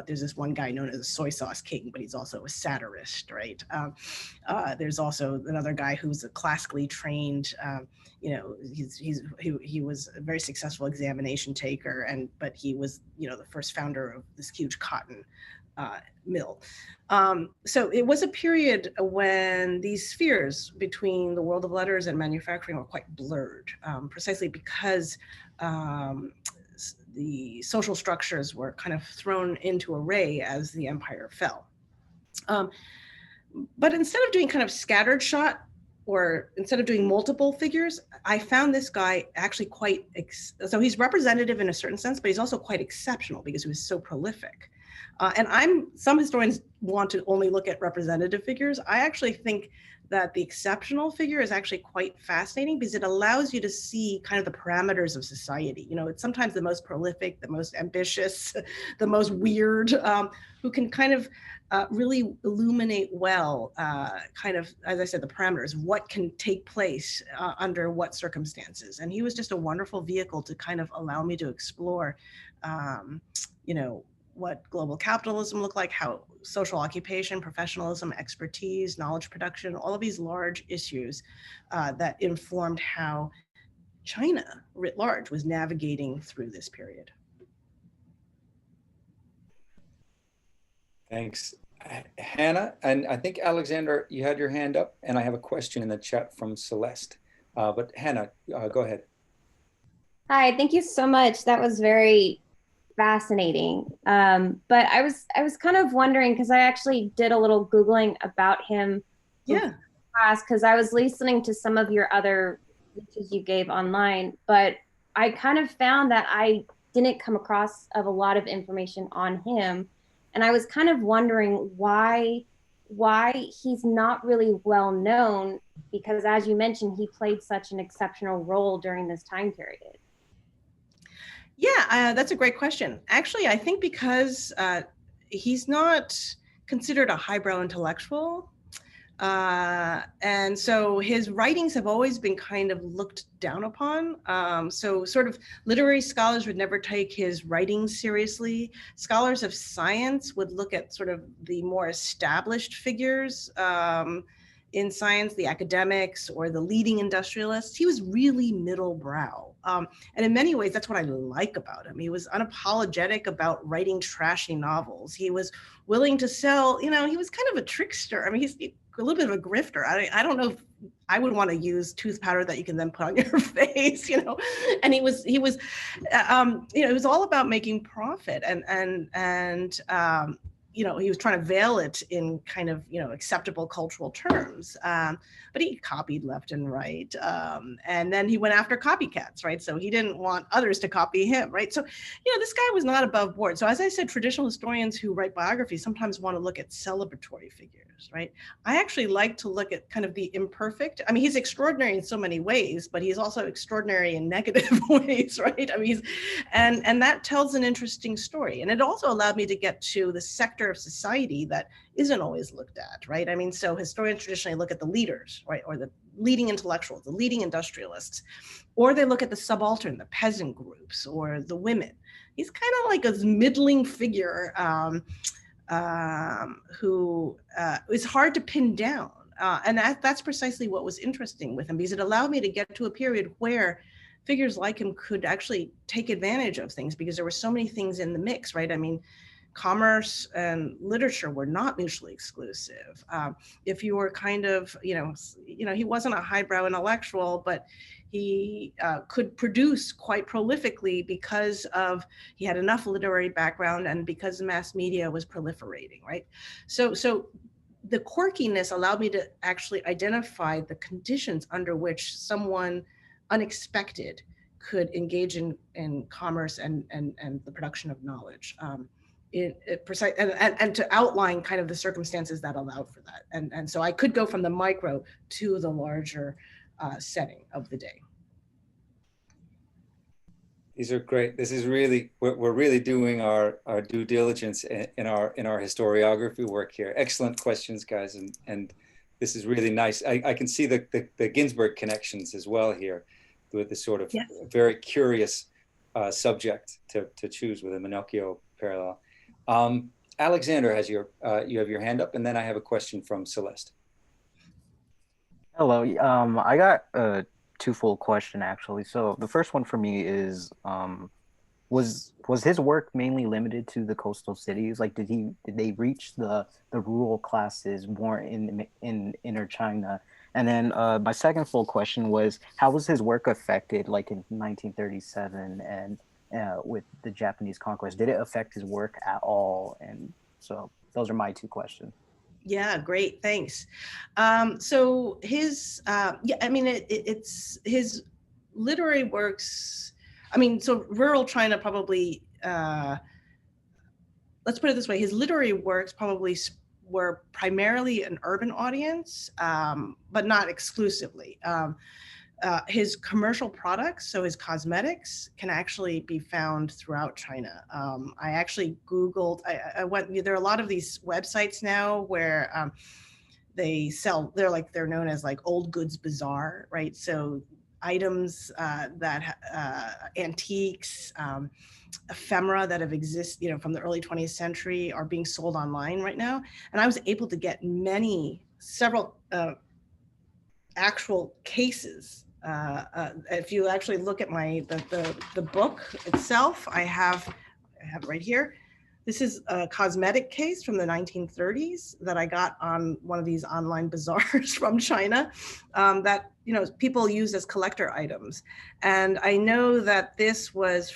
There's this one guy known as a soy sauce king, but he's also a satirist, right? There's also another guy who's a classically trained, he was a very successful examination taker, but he was, the first founder of this huge cotton mill. So it was a period when these spheres between the world of letters and manufacturing were quite blurred, precisely because the social structures were kind of thrown into array as the empire fell. But instead of doing kind of scattered shot, or instead of doing multiple figures, I found this guy actually quite, so he's representative in a certain sense, but he's also quite exceptional because he was so prolific. And some historians want to only look at representative figures. I actually think that the exceptional figure is actually quite fascinating because it allows you to see kind of the parameters of society. It's sometimes the most prolific, the most ambitious, the most weird, who can kind of really illuminate well, kind of, as I said, the parameters, what can take place under what circumstances. And he was just a wonderful vehicle to kind of allow me to explore, what global capitalism looked like, how social occupation, professionalism, expertise, knowledge production, all of these large issues that informed how China writ large was navigating through this period. Thanks, Hannah. And I think, Alexander, you had your hand up, and I have a question in the chat from Celeste. But Hannah, go ahead. Hi, thank you so much. That was very fascinating. But I was kind of wondering, because I actually did a little Googling about him. Yeah. Because I was listening to some of your other speeches you gave online, but I kind of found that I didn't come across of a lot of information on him. And I was kind of wondering why he's not really well known, because as you mentioned, he played such an exceptional role during this time period. Yeah, that's a great question. Actually, I think because he's not considered a highbrow intellectual. And so his writings have always been kind of looked down upon. So sort of literary scholars would never take his writings seriously. Scholars of science would look at sort of the more established figures in science, the academics or the leading industrialists. He was really middle brow. And in many ways, that's what I like about him. He was unapologetic about writing trashy novels. He was willing to sell, he was kind of a trickster. He's a little bit of a grifter. I don't know if I would want to use tooth powder that you can then put on your face, and it was all about making profit. And he was trying to veil it in kind of, acceptable cultural terms. But he copied left and right. And then he went after copycats, right? So he didn't want others to copy him, right? So, this guy was not above board. So as I said, traditional historians who write biographies sometimes want to look at celebratory figures, right? I actually like to look at kind of the imperfect. I mean, he's extraordinary in so many ways, but he's also extraordinary in negative ways, right? I mean, and that tells an interesting story. And it also allowed me to get to the sector of society that isn't always looked at, right? I mean, so historians traditionally look at the leaders, right? Or the leading intellectuals, the leading industrialists, or they look at the subaltern, the peasant groups, or the women. He's kind of like a middling figure who is hard to pin down. And that's precisely what was interesting with him, because it allowed me to get to a period where figures like him could actually take advantage of things, because there were so many things in the mix, right? I mean, commerce and literature were not mutually exclusive. If you were kind of, he wasn't a highbrow intellectual, but he could produce quite prolifically because he had enough literary background and because mass media was proliferating, right? So the quirkiness allowed me to actually identify the conditions under which someone unexpected could engage in commerce and the production of knowledge. And to outline kind of the circumstances that allowed for that. And so I could go from the micro to the larger setting of the day. These are great. This is really, we're really doing our due diligence in our historiography work here. Excellent questions, guys. And this is really nice. I can see the Ginsberg connections as well here with this sort of very curious subject to choose with a Minocchio parallel. Alexander has you have your hand up, and then I have a question from Celeste. Hello. I got a twofold question actually. So the first one for me is, was his work mainly limited to the coastal cities? Like, did they reach the rural classes more in inner China? And then my second full question was, how was his work affected, like in 1937 and with the Japanese conquest? Did it affect his work at all? And so those are my two questions. Yeah, great, thanks. So his, it's his literary works. I mean, so rural China probably, let's put it this way, his literary works probably were primarily an urban audience, but not exclusively. His commercial products, so his cosmetics, can actually be found throughout China. I actually Googled, I went, there are a lot of these websites now where they sell, they're known as like old goods bazaar, right? So items antiques, ephemera that have existed, from the early 20th century are being sold online right now. And I was able to get several actual cases. If you actually look at the book itself, I have it right here. This is a cosmetic case from the 1930s that I got on one of these online bazaars from China that people use as collector items. And I know that this was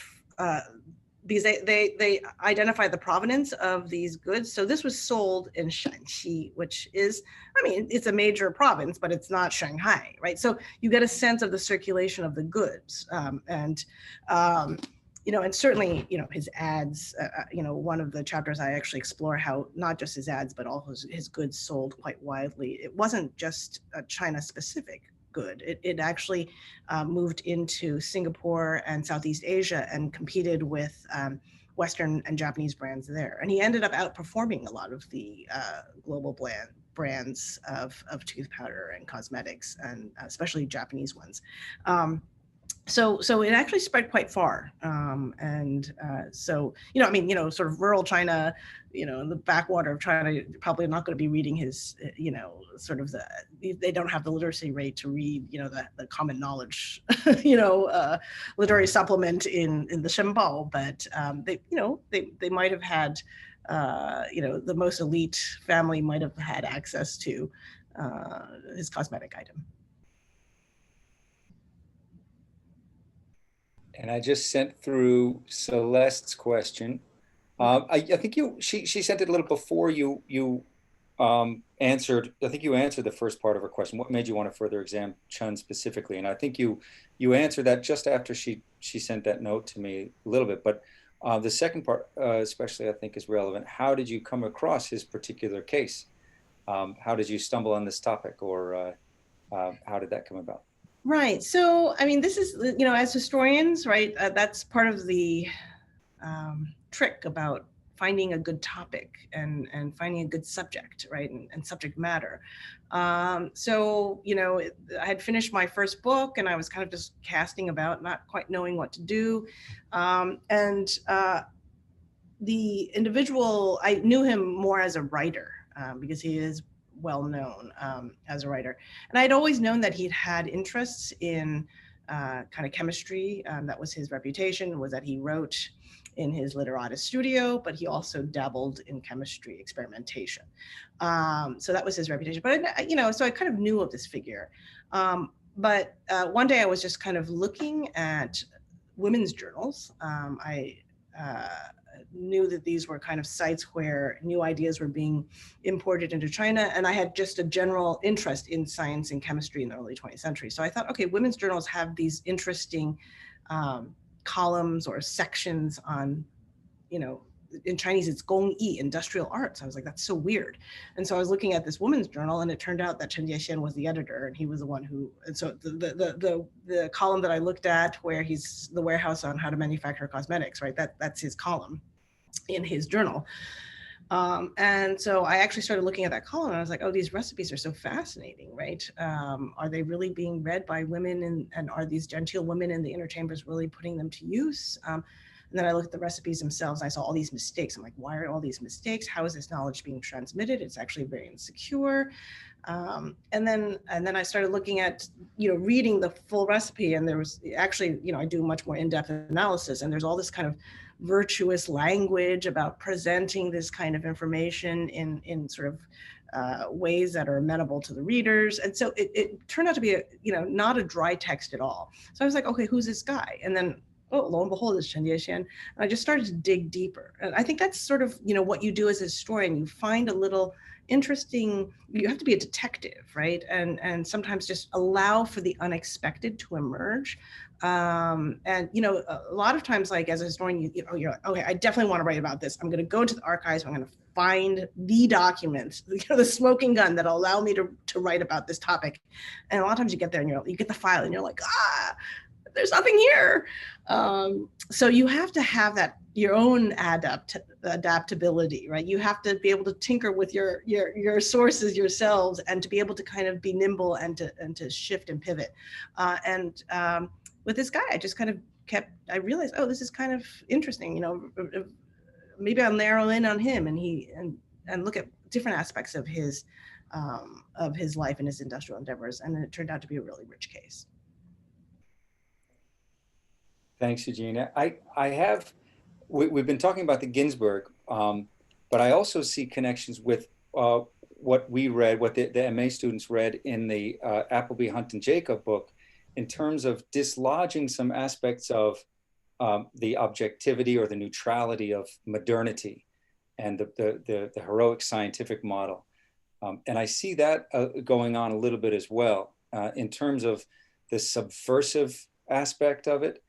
because they identify the provenance of these goods. So this was sold in Shanxi, which is, it's a major province, but it's not Shanghai, right? So you get a sense of the circulation of the goods. And certainly, his ads, one of the chapters I actually explore how not just his ads, but all his goods sold quite widely. It wasn't just a China specific good. It actually moved into Singapore and Southeast Asia and competed with Western and Japanese brands there. And he ended up outperforming a lot of the global brands of tooth powder and cosmetics, and especially Japanese ones. So it actually spread quite far. Sort of rural China, in the backwater of China, probably not going to be reading his, they don't have the literacy rate to read, the common knowledge, literary supplement in the Shenbao, but they might have had, the most elite family might have had access to his cosmetic item. And I just sent through Celeste's question. I think she sent it a little before you answered. I think you answered the first part of her question. What made you want to further examine Chen specifically? And I think you answered that just after she sent that note to me a little bit. But the second part, especially, I think, is relevant. How did you come across his particular case? How did you stumble on this topic, or how did that come about? Right. So, I mean, this is, you know, as historians, right, that's part of the trick about finding a good topic and finding a good subject, right, and subject matter. So, you know, I had finished my first book and I was kind of just casting about, not quite knowing what to do. The individual, I knew him more as a writer because he is well known as a writer. And I'd always known that he'd had interests in kind of chemistry. That was his reputation, was that he wrote in his literati studio, but he also dabbled in chemistry experimentation. So that was his reputation. But, you know, so I kind of knew of this figure. But one day I was just kind of looking at women's journals. I knew that these were kind of sites where new ideas were being imported into China. And I had just a general interest in science and chemistry in the early 20th century. So I thought, okay, women's journals have these interesting columns or sections on, you know, in Chinese, it's gong yi, industrial arts. I was like, that's so weird. And so I was looking at this women's journal, and it turned out that Chen Diexian was the editor, and he was the one who, and so the column that I looked at, where he's the warehouse on how to manufacture cosmetics, right? That's his column in his journal. And so I actually started looking at that column, and I was like, oh, these recipes are so fascinating, right? Are they really being read by women, and are these genteel women in the inner chambers really putting them to use? And then I looked at the recipes themselves. I saw all these mistakes. I'm like, why are all these mistakes? How is this knowledge being transmitted? It's actually very insecure. And then I started looking at, you know, reading the full recipe. And there was actually, you know, I do much more in-depth analysis. And there's all this kind of virtuous language about presenting this kind of information in sort of ways that are amenable to the readers. And so it turned out to be, not a dry text at all. So I was like, okay, who's this guy? And then, oh, lo and behold, it's Chen Diexian. And I just started to dig deeper. And I think that's sort of, what you do as a historian. You find a little interesting, you have to be a detective, right? And sometimes just allow for the unexpected to emerge. And, a lot of times, like as a historian, you're like, okay, I definitely want to write about this. I'm going to go into the archives. I'm going to find the document, the smoking gun that'll allow me to write about this topic. And a lot of times you get there and you get the file and you're like, there's nothing here. So you have to have that, your own adaptability, right? You have to be able to tinker with your sources yourselves, and to be able to kind of be nimble and to shift and pivot. With this guy, I just kind of I realized, oh, this is kind of interesting. Maybe I'll narrow in on him and look at different aspects of his life and his industrial endeavors. And it turned out to be a really rich case. Thanks, Eugenia. We've been talking about the Ginsburg, but I also see connections with what we read, what the MA students read in the Appleby, Hunt, and Jacob book, in terms of dislodging some aspects of the objectivity or the neutrality of modernity and the heroic scientific model. And I see that going on a little bit as well in terms of the subversive aspect of it.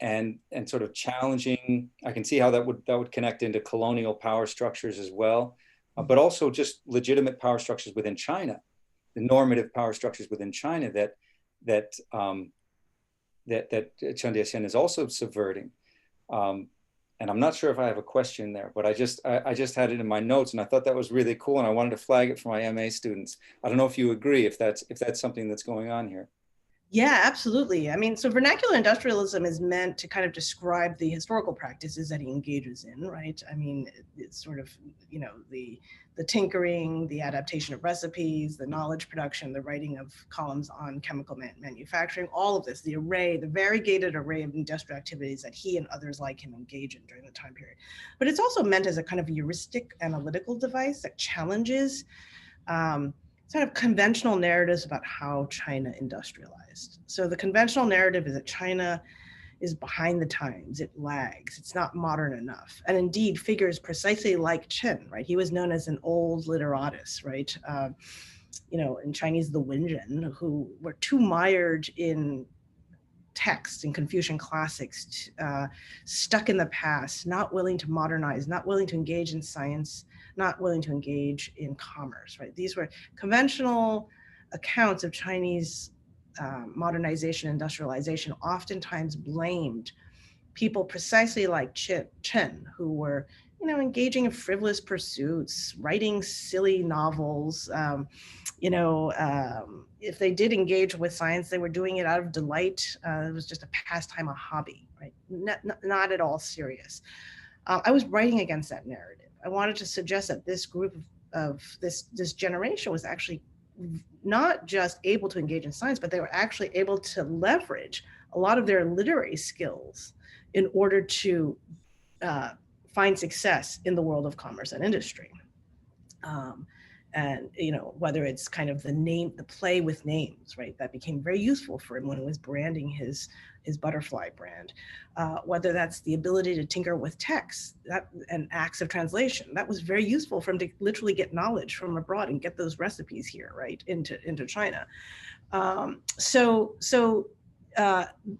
And sort of challenging. I can see how that would connect into colonial power structures as well, but also just legitimate power structures within China, the normative power structures within China that Chen Diexian is also subverting. And I'm not sure if I have a question there, but I just had it in my notes, and I thought that was really cool, and I wanted to flag it for my MA students. I don't know if you agree, if that's something that's going on here. Yeah, absolutely. I mean, so vernacular industrialism is meant to kind of describe the historical practices that he engages in, right? I mean, it's sort of, the tinkering, the adaptation of recipes, the knowledge production, the writing of columns on chemical manufacturing, all of this, the variegated array of industrial activities that he and others like him engage in during the time period. But it's also meant as a kind of heuristic analytical device that challenges sort of conventional narratives about how China industrialized. So the conventional narrative is that China is behind the times, it lags, it's not modern enough. And indeed, figures precisely like Chen, right? He was known as an old literatus, right? You know, in Chinese, the Wenjin, who were too mired in text and Confucian classics, stuck in the past, not willing to modernize, not willing to engage in science, not willing to engage in commerce, right? These were conventional accounts of Chinese modernization, industrialization, oftentimes blamed people precisely like Chen, who were, you know, engaging in frivolous pursuits, writing silly novels. If they did engage with science, they were doing it out of delight. It was just a pastime, a hobby, right? Not at all serious. I was writing against that narrative. I wanted to suggest that this group of this generation was actually not just able to engage in science, but they were actually able to leverage a lot of their literary skills in order to find success in the world of commerce and industry. And, you know, whether it's kind of the play with names, right? That became very useful for him when he was branding his butterfly brand. Whether that's the ability to tinker with text and acts of translation, that was very useful for him to literally get knowledge from abroad and get those recipes here, right, into China.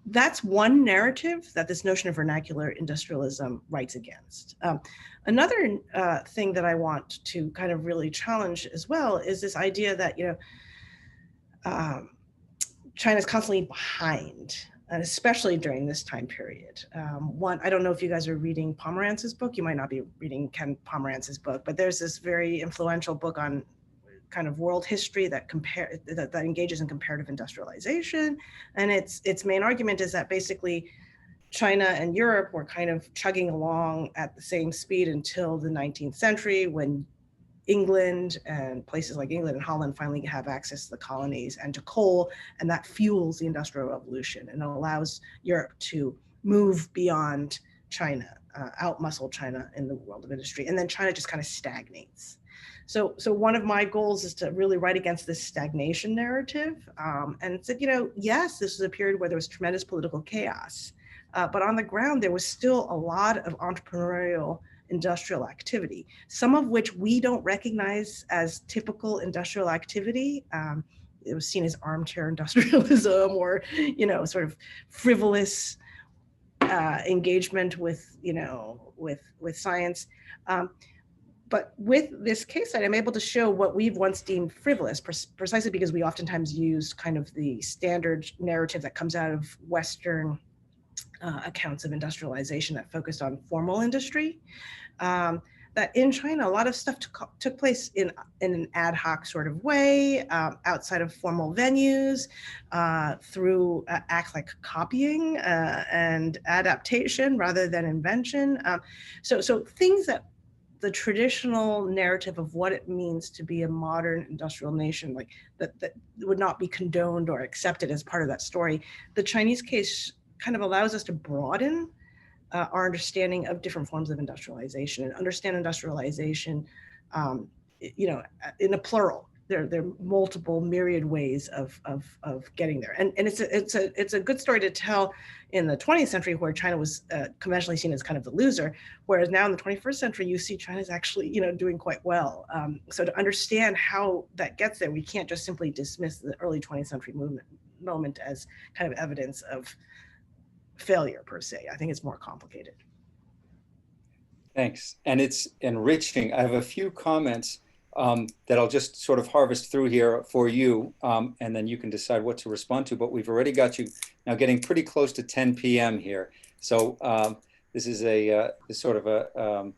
That's one narrative that this notion of vernacular industrialism writes against. Another thing that I want to kind of really challenge as well is this idea that, you know, China's constantly behind, and especially during this time period. I don't know if you guys are reading Pomerantz's book. You might not be reading Ken Pomerantz's book, but there's this very influential book on kind of world history that engages in comparative industrialization. And its main argument is that basically China and Europe were kind of chugging along at the same speed until the 19th century, when England and places like England and Holland finally have access to the colonies and to coal, and that fuels the Industrial Revolution and allows Europe to move beyond China, outmuscle China in the world of industry. And then China just kind of stagnates. So one of my goals is to really write against this stagnation narrative, and said, you know, yes, this was a period where there was tremendous political chaos, but on the ground, there was still a lot of entrepreneurial industrial activity, some of which we don't recognize as typical industrial activity. It was seen as armchair industrialism, or, you know, sort of frivolous engagement with, you know, with science. But with this case study, I'm able to show what we've once deemed frivolous, precisely because we oftentimes used kind of the standard narrative that comes out of Western accounts of industrialization that focused on formal industry. That in China, a lot of stuff took place in an ad hoc sort of way, outside of formal venues, through acts like copying and adaptation rather than invention. So things that the traditional narrative of what it means to be a modern industrial nation, like that would not be condoned or accepted as part of that story. The Chinese case kind of allows us to broaden our understanding of different forms of industrialization and understand industrialization, you know, in a plural. There are multiple myriad ways of getting there, and it's a good story to tell in the 20th century, where China was conventionally seen as kind of the loser, whereas now in the 21st century, you see China's actually, you know, doing quite well. So to understand how that gets there, we can't just simply dismiss the early 20th century moment as kind of evidence of failure per se. I think it's more complicated. Thanks, and it's enriching. I have a few comments that I'll just sort of harvest through here for you, and then you can decide what to respond to. But we've already got you now getting pretty close to 10 p.m. here. So this is a sort of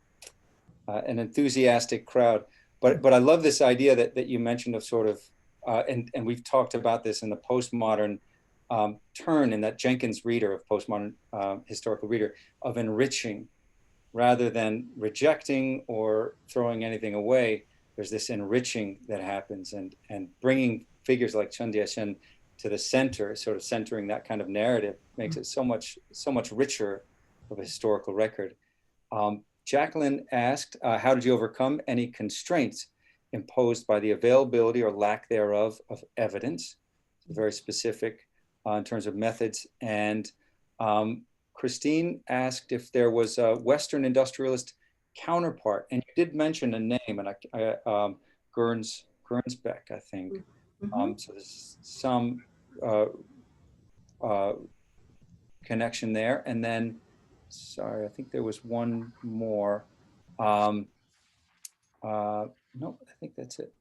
an enthusiastic crowd. But I love this idea that you mentioned of sort of, and we've talked about this in the postmodern turn, in that Jenkins reader of postmodern historical reader, of enriching rather than rejecting or throwing anything away. There's this enriching that happens, and bringing figures like Chen Diexian to the center, sort of centering that kind of narrative, makes it so much richer of a historical record. Jacqueline asked, how did you overcome any constraints imposed by the availability or lack thereof of evidence? Very specific in terms of methods. And Christine asked if there was a Western industrialist counterpart, and you did mention a name, and Gernsback, I think. So there's some connection there. And then, sorry, I think there was one more. No, I think that's it.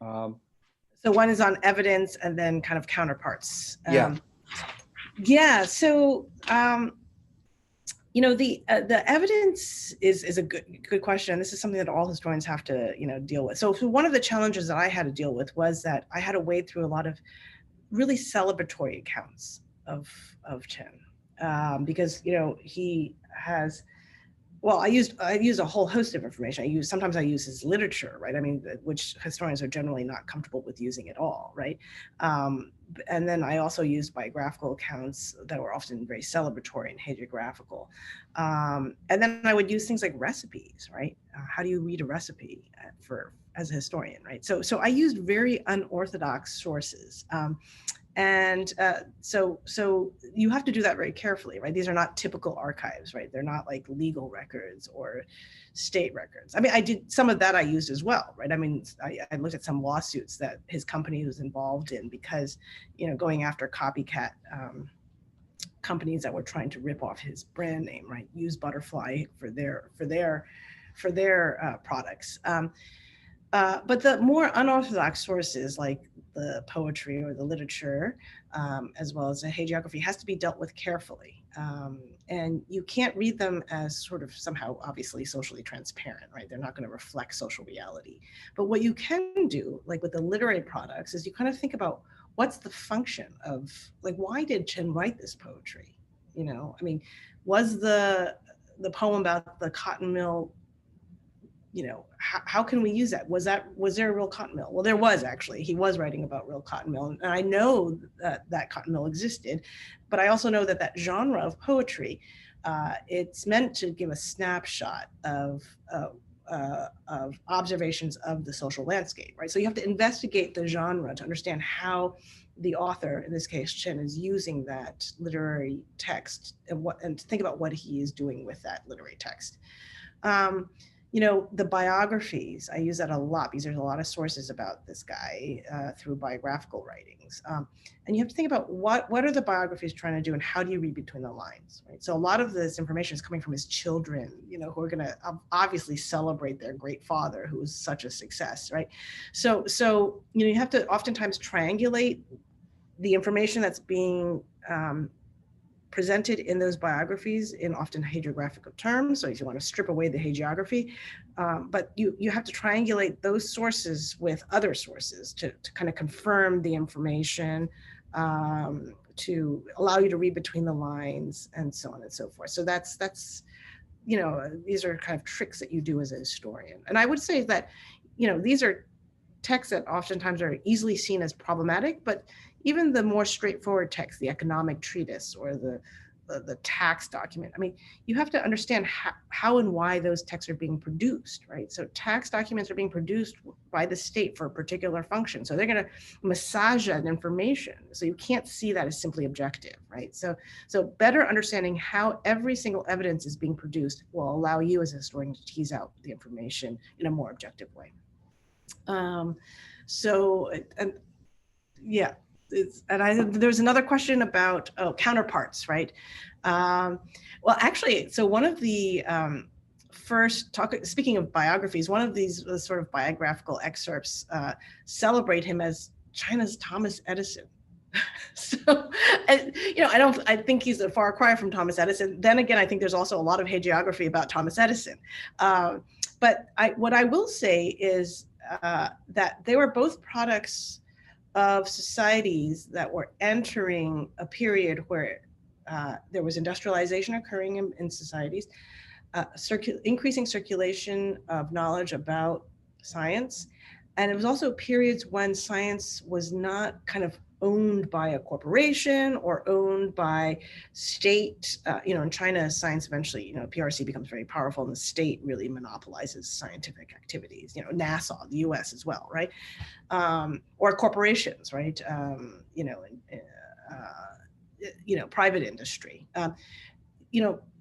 So one is on evidence and then kind of counterparts. Yeah. Yeah. So, you know, the evidence is a good question. This is something that all historians have to, you know, deal with. So one of the challenges that I had to deal with was that I had to wade through a lot of really celebratory accounts of Chen, because, you know, he has, well, I used a whole host of information. Sometimes I use his literature, right? I mean, which historians are generally not comfortable with using at all, right? And then I also used biographical accounts that were often very celebratory and hagiographical. And then I would use things like recipes, right? How do you read a recipe as a historian, right? So I used very unorthodox sources. So you have to do that very carefully, right? These are not typical archives, right? They're not like legal records or state records. I mean, I did some of that I used as well, right? I mean, I looked at some lawsuits that his company was involved in because, you know, going after copycat companies that were trying to rip off his brand name, right? Use Butterfly for their products. But the more unorthodox sources like the poetry or the literature, as well as the hagiography, has to be dealt with carefully. And you can't read them as sort of somehow obviously socially transparent, right? They're not going to reflect social reality. But what you can do, like with the literary products, is you kind of think about what's the function of, like, why did Chen write this poetry? You know, I mean, was the poem about the cotton mill, you know, how can we use that? Was there a real cotton mill? Well, there was actually. He was writing about real cotton mill, and I know that cotton mill existed, but I also know that genre of poetry, it's meant to give a snapshot of observations of the social landscape, right? So you have to investigate the genre to understand how the author, in this case Chen, is using that literary text and to think about what he is doing with that literary text. You know, the biographies, I use that a lot because there's a lot of sources about this guy through biographical writings. And you have to think about what are the biographies trying to do and how do you read between the lines, right? So a lot of this information is coming from his children, you know, who are going to obviously celebrate their great father who was such a success, right? So you know, you have to oftentimes triangulate the information that's being presented in those biographies in often hagiographical terms. So if you want to strip away the hagiography, but you have to triangulate those sources with other sources to kind of confirm the information, to allow you to read between the lines and so on and so forth. So that's, you know, these are kind of tricks that you do as a historian. And I would say that, you know, these are texts that oftentimes are easily seen as problematic, but even the more straightforward text, the economic treatise or the tax document, I mean, you have to understand how and why those texts are being produced, right? So tax documents are being produced by the state for a particular function. So they're going to massage that information. So you can't see that as simply objective, right? So better understanding how every single evidence is being produced will allow you as a historian to tease out the information in a more objective way. There's another question about counterparts, right? Well, actually, so one of the speaking of biographies, one of these sort of biographical excerpts celebrate him as China's Thomas Edison. So, you know, I think he's a far cry from Thomas Edison. Then again, I think there's also a lot of hagiography about Thomas Edison. But what I will say is that they were both products of societies that were entering a period where there was industrialization occurring in societies, increasing circulation of knowledge about science. And it was also periods when science was not kind of owned by a corporation or owned by state. You know, in China, science eventually, you know, PRC becomes very powerful and the state really monopolizes scientific activities, you know, NASA, the US as well, right? Or corporations, right? You know, private industry.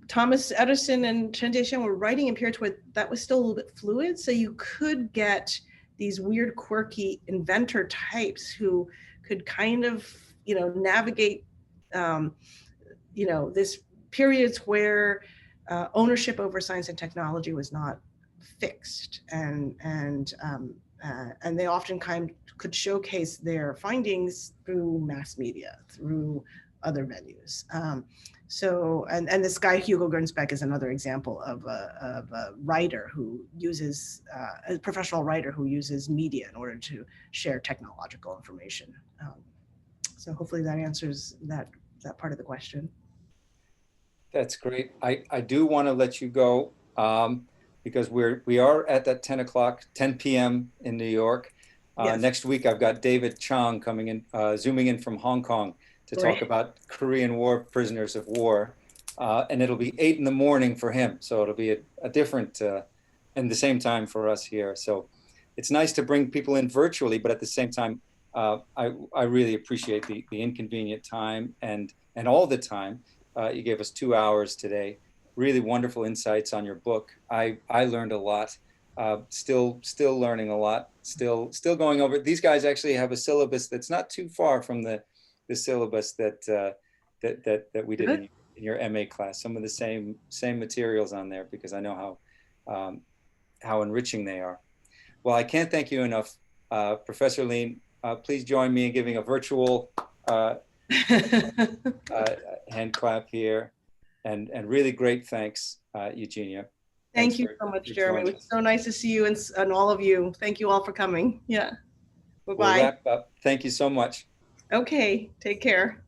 Thomas Edison and Chen Diexian were writing in periods where that was still a little bit fluid. So you could get these weird, quirky inventor types who could kind of, navigate, this periods where ownership over science and technology was not fixed, and they often could showcase their findings through mass media, through other venues. So this guy Hugo Gernsback is another example of a writer who uses a professional writer who uses media in order to share technological information. So hopefully that answers that part of the question. That's great. I do want to let you go because we are at that 10 p.m. in New York. Yes. Next week I've got David Chang coming in, zooming in from Hong Kong to talk about Korean War prisoners of war. And it'll be 8 in the morning for him. So it'll be a different, and the same time for us here. So it's nice to bring people in virtually, but at the same time, I really appreciate the inconvenient time and all the time. You gave us 2 hours today. Really wonderful insights on your book. I learned a lot. Still learning a lot. Still going over. These guys actually have a syllabus that's not too far from the syllabus that we did in your MA class. Some of the same materials on there, because I know how enriching they are. Well, I can't thank you enough, Professor Lean. Please join me in giving a virtual hand clap here, and really great thanks, Eugenia. Thank you so much, Jeremy. It was so nice to see you and all of you. Thank you all for coming. Yeah. Bye-bye. We'll wrap up. Thank you so much. Okay, take care.